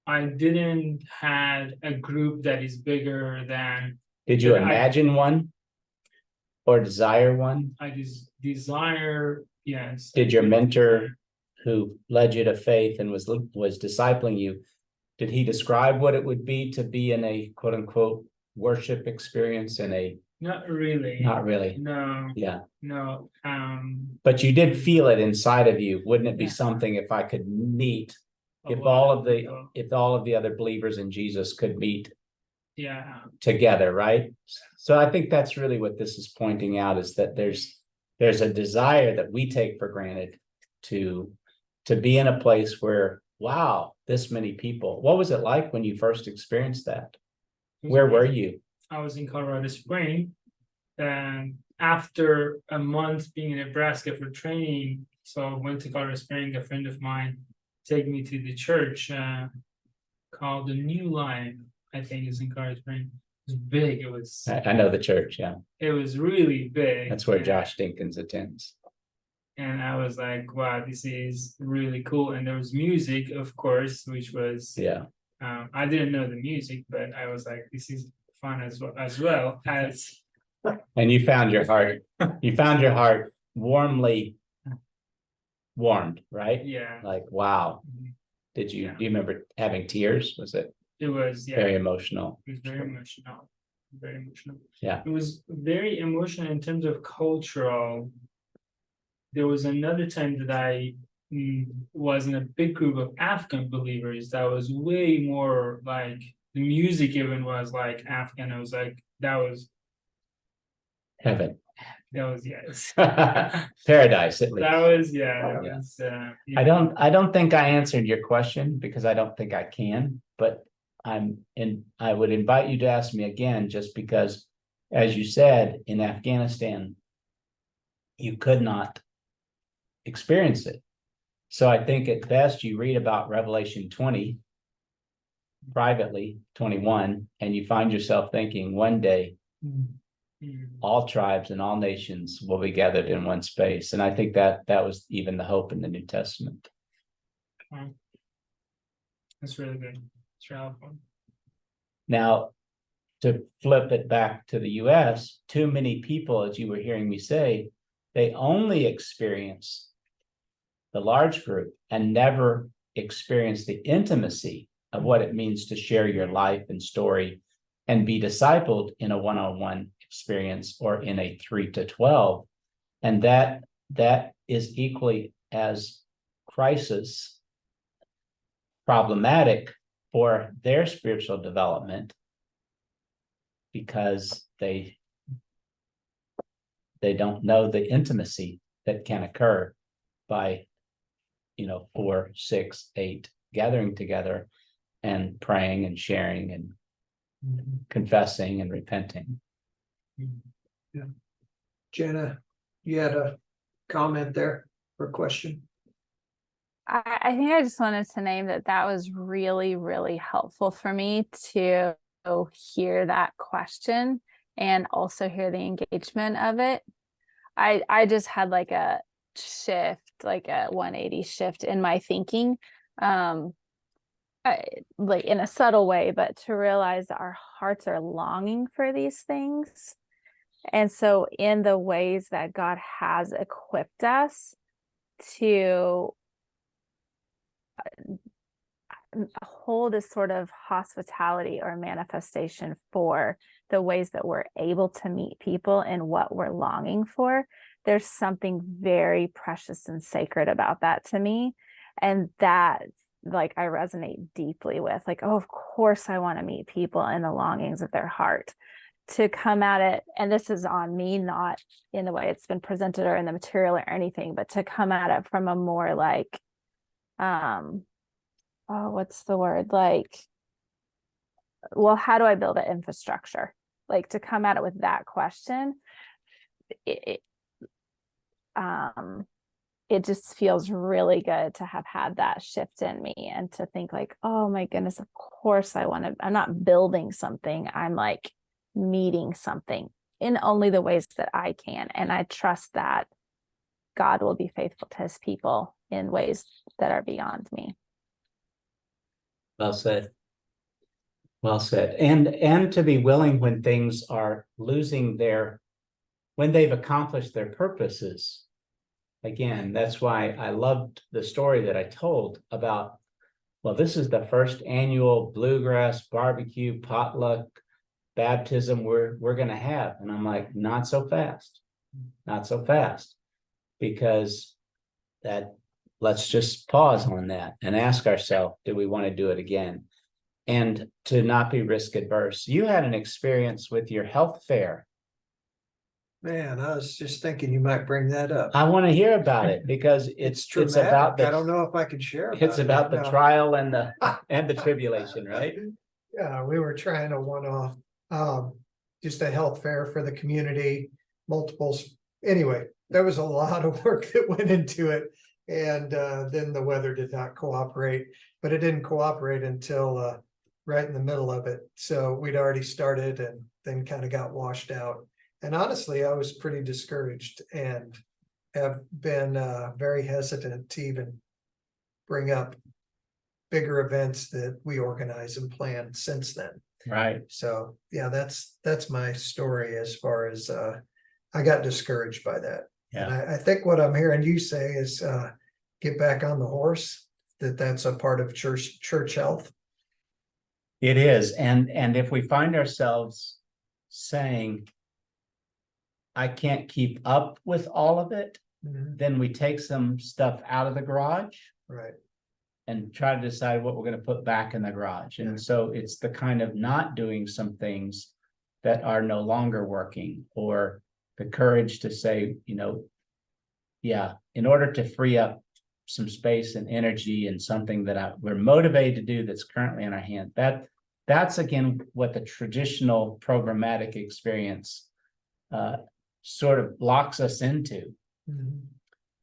I didn't had a group that is bigger than. Did you that imagine one or desire one? I desire, yes. Did your mentor who led you to faith and was discipling you, did he describe what it would be to be in a quote unquote worship experience in a? Not really. Not really. No, Yeah. no. But you did feel it inside of you. Wouldn't it be Yeah. something if I could meet, a if lot all of of the, people. if all of the other believers in Jesus could meet Yeah, together, right? So I think that's really what this is pointing out, is that there's a desire that we take for granted to be in a place where, wow, this many people. What was it like when you first experienced that? it was Where were amazing. you? I was in Colorado Springs, and after a month being in Nebraska for training, so I went to Colorado Springs. A friend of mine take me to the church called the New Life. I think is in Colorado Springs. It was big. It was. I know the church, yeah. It was really big. That's where and- Josh Dinkins attends. And I was like, wow, this is really cool. And there was music, of course, which was. Yeah. I didn't know the music, but I was like, this is fun as well as. And you found your heart warmly warmed, right? Yeah. Like, wow. Do you remember having tears? Was it It was, very emotional? it was very emotional. Very emotional. Yeah. It was very emotional in terms of cultural. There was another time that I was in a big group of Afghan believers that was way more like the music even was like Afghan. I was like, that was Heaven. yes. Paradise, at least. That was Yeah. was I don't think I answered your question because I don't think I can, but I would invite you to ask me again, just because, as you said, in Afghanistan, you could not experience it. So I think at best you read about Revelation 20 privately, 21, and you find yourself thinking one day all tribes and all nations will be gathered in one space. And I think that was even the hope in the New Testament. That's really good. It's really helpful. Now, to flip it back to the US, too many people, as you were hearing me say, they only experience the large group and never experience the intimacy of what it means to share your life and story and be discipled in a one-on-one experience or in a 3 to 12. And that is equally as crisis problematic for their spiritual development, because they don't know the intimacy that can occur by 4, 6, 8 gathering together and praying and sharing and confessing and repenting. Jenna, you had a comment there or question? I think I just wanted to name that was really, really helpful for me to hear that question and also hear the engagement of it. I just had like a shift, like a 180 shift in my thinking, like in a subtle way, but to realize that our hearts are longing for these things. And so in the ways that God has equipped us to hold a sort of hospitality or manifestation for the ways that we're able to meet people and what we're longing for, there's something very precious and sacred about that to me. And that, like, I resonate deeply with, like, oh, of course I want to meet people and the longings of their heart. To come at it, and this is on me, not in the way it's been presented or in the material or anything, but to come at it from a more like, what's the word? Like, well, how do I build an infrastructure? Like, to come at it with that question, it just feels really good to have had that shift in me and to think like, oh my goodness, of course I'm not building something. I'm like meeting something in only the ways that I can. And I trust that God will be faithful to his people in ways that are beyond me. Well said. Well said. And to be willing when things are when they've accomplished their purposes. Again, that's why I loved the story that I told about, well, this is the first annual bluegrass barbecue potluck baptism we're going to have. And I'm like, not so fast, because let's just pause on that and ask ourselves, do we want to do it again? And to not be risk adverse. You had an experience with your health fair. Man, I was just thinking you might bring that up. I want to hear about it because it's about I don't know if I can share about it's about the No. trial and the tribulation, right? Yeah, we were trying a one-off, just a health fair for the community, multiples. Anyway, there was a lot of work that went into it. And then the weather did not cooperate, but it didn't cooperate until right in the middle of it. So we'd already started and then kind of got washed out. And honestly, I was pretty discouraged and have been very hesitant to even bring up bigger events that we organize and plan since then. Right. So yeah, that's my story as far as I got discouraged by that. Yeah. And I think what I'm hearing you say is get back on the horse, that's a part of church health. It is. And if we find ourselves saying, I can't keep up with all of it, then we take some stuff out of the garage. Right. And try to decide what we're going to put back in the garage. And so it's the kind of not doing some things that are no longer working, or the courage to say, in order to free up some space and energy and something that we're motivated to do that's currently in our hand, that's again what the traditional programmatic experience sort of locks us into.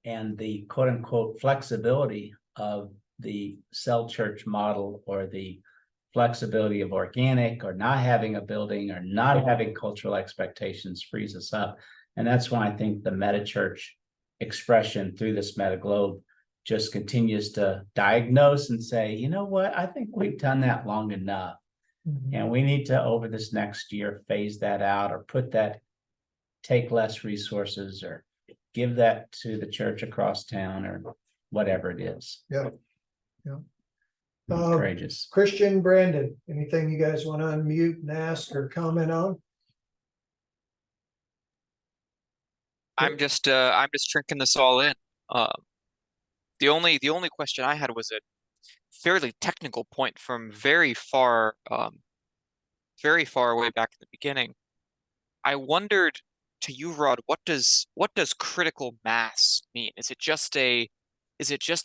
And the quote unquote flexibility of the cell church model, or the flexibility of organic, or not having a building, or not having cultural expectations, frees us up. And that's why I think the meta church expression through this MetaGlobe just continues to diagnose and say, you know what, I think we've done that long enough. And we need to, over this next year, phase that out or take less resources or give that to the church across town or whatever it is. Yeah. Yeah. Courageous. Christian, Brandon, anything you guys want to unmute and ask or comment on? I'm just drinking this all in. The only question I had was a fairly technical point from very far away back in the beginning. I wondered, to you, Rod, what does critical mass mean? Is it just a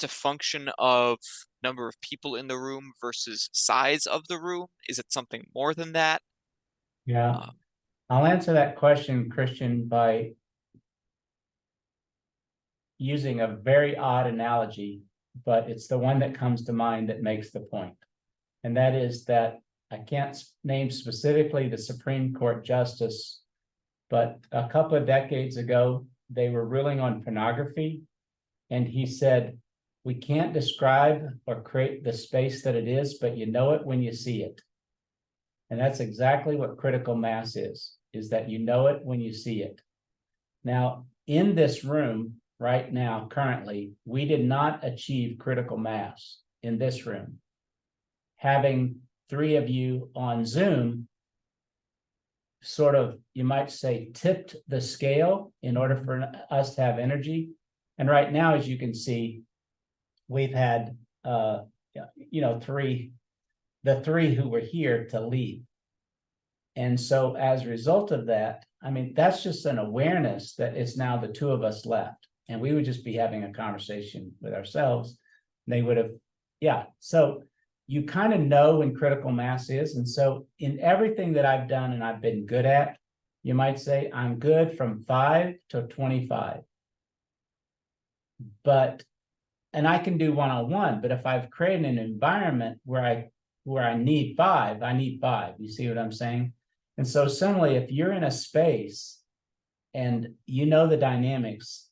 function of number of people in the room versus size of the room? Is it something more than that? Yeah, I'll answer that question, Christian, by using a very odd analogy, but it's the one that comes to mind that makes the point. And that is that I can't name specifically the Supreme Court justice, but a couple of decades ago, they were ruling on pornography. And he said, we can't describe or create the space that it is, but you know it when you see it. And that's exactly what critical mass is that you know it when you see it. Now, in this room right now, currently, we did not achieve critical mass in this room. Having 3 of you on Zoom sort of, you might say, tipped the scale in order for us to have energy. And right now, as you can see, we've had, the 3 who were here to leave. And so as a result of that, I mean, that's just an awareness that it's now the 2 of us left. And we would just be having a conversation with ourselves. They would have, yeah. So you kind of know when critical mass is. And so in everything that I've done and I've been good at, you might say I'm good from 5 to 25. And I can do one-on-one, but if I've created an environment where I need 5, I need 5. You see what I'm saying? And so similarly, if you're in a space and you know the dynamics,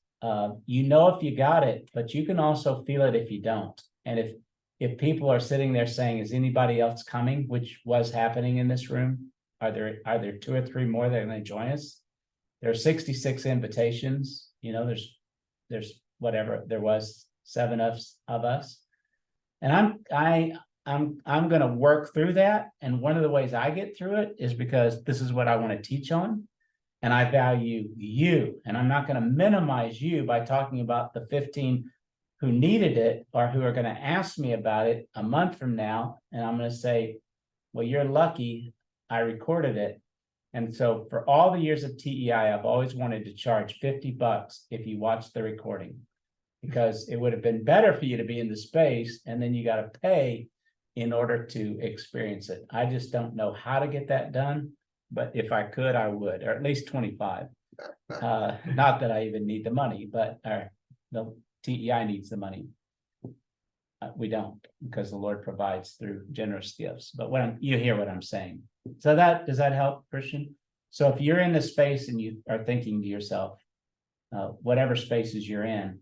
you know if you got it, but you can also feel it if you don't. And if people are sitting there saying, is anybody else coming, which was happening in this room, are there 2 or 3 more that are going to join us? There are 66 invitations. You know, there's whatever there was 7 of us, and I'm going to work through that. And one of the ways I get through it is because this is what I want to teach on. And I value you, and I'm not going to minimize you by talking about the 15 who needed it or who are going to ask me about it a month from now. And I'm going to say, well, you're lucky I recorded it. And so for all the years of TEI, I've always wanted to charge $50 if you watch the recording, because it would have been better for you to be in the space and then you got to pay in order to experience it. I just don't know how to get that done. But if I could, I would, or at least 25. Not that I even need the money, but the TEI needs the money. We don't, because the Lord provides through generous gifts. But you hear what I'm saying. So does that help, Christian? So if you're in the space and you are thinking to yourself, whatever spaces you're in,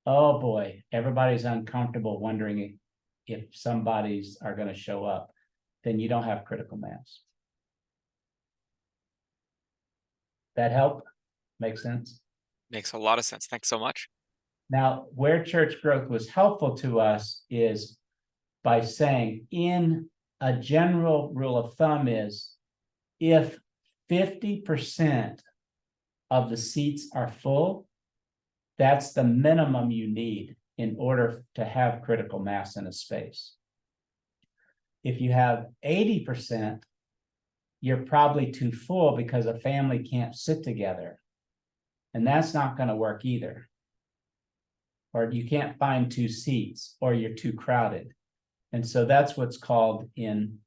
oh boy, everybody's uncomfortable wondering if somebody's are going to show up, then you don't have critical mass. That help? Make sense? Makes a lot of sense. Thanks so much. Now, where church growth was helpful to us is by saying, in a general rule of thumb is, if 50% of the seats are full, that's the minimum you need in order to have critical mass in a space. If you have 80%, you're probably too full because a family can't sit together. And that's not going to work either. Or you can't find 2 seats, or you're too crowded. And so that's what's called in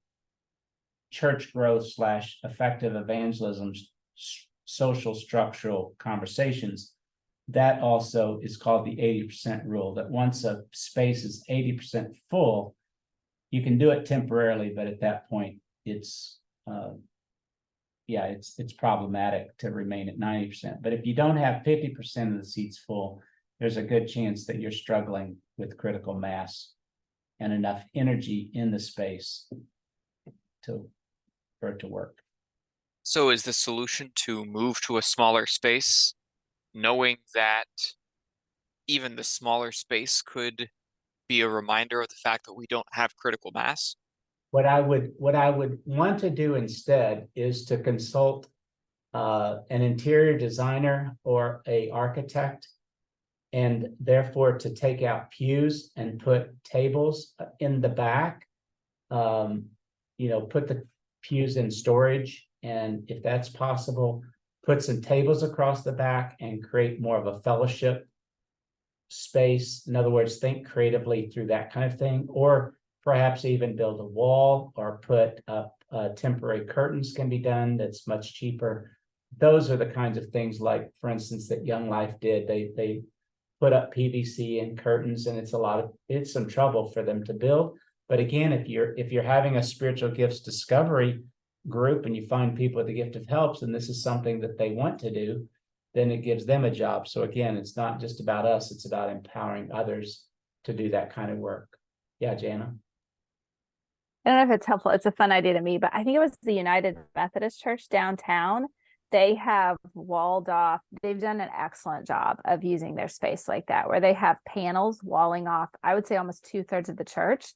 church growth / effective evangelism, social structural conversations. That also is called the 80% rule, that once a space is 80% full, you can do it temporarily, but at that point, it's problematic to remain at 90%. But if you don't have 50% of the seats full, there's a good chance that you're struggling with critical mass and enough energy in the space for it to work. So is the solution to move to a smaller space, knowing that even the smaller space could be a reminder of the fact that we don't have critical mass? What I would want to do instead is to consult an interior designer or a architect, and therefore to take out pews and put tables in the back. Put the pews in storage, and if that's possible, put some tables across the back and create more of a fellowship space. In other words, think creatively through that kind of thing, or perhaps even build a wall or put up temporary curtains can be done. That's much cheaper. Those are the kinds of things, like, for instance, that Young Life did. They put up PVC and curtains, and it's some trouble for them to build. But again, if you're having a spiritual gifts discovery group and you find people with the gift of helps, and this is something that they want to do, then it gives them a job. So again, it's not just about us, it's about empowering others to do that kind of work. Yeah, Jana. I don't know if it's helpful. It's a fun idea to me, but I think it was the United Methodist Church downtown. They have walled off. They've done an excellent job of using their space like that, where they have panels walling off, I would say almost 2/3 of the church,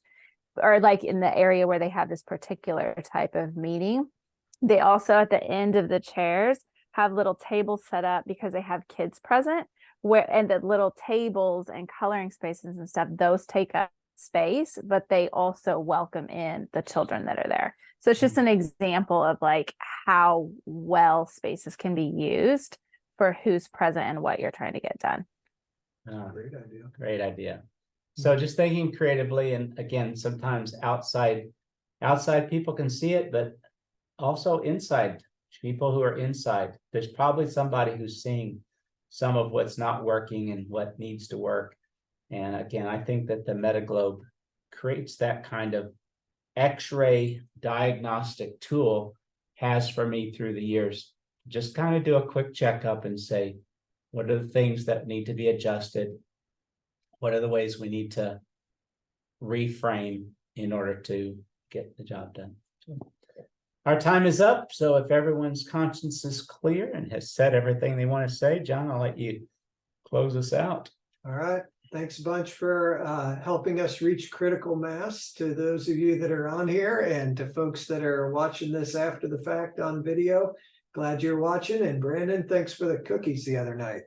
or like in the area where they have this particular type of meeting. They also, at the end of the chairs, have little tables set up because they have kids present, and the little tables and coloring spaces and stuff, those take up space, but they also welcome in the children that are there. So it's just an example of like how well spaces can be used for who's present and what you're trying to get done. Great idea. Great idea. So just thinking creatively, and again, sometimes outside people can see it, but also inside people who are inside, there's probably somebody who's seeing some of what's not working and what needs to work. And again, I think that the MetaGlobe creates that kind of X-ray diagnostic tool, has for me through the years. Just kind of do a quick checkup and say, what are the things that need to be adjusted? What are the ways we need to reframe in order to get the job done? Our time is up. So if everyone's conscience is clear and has said everything they want to say, John, I'll let you close us out. All right. Thanks a bunch for helping us reach critical mass, to those of you that are on here, and to folks that are watching this after the fact on video. Glad you're watching. And Brandon, thanks for the cookies the other night.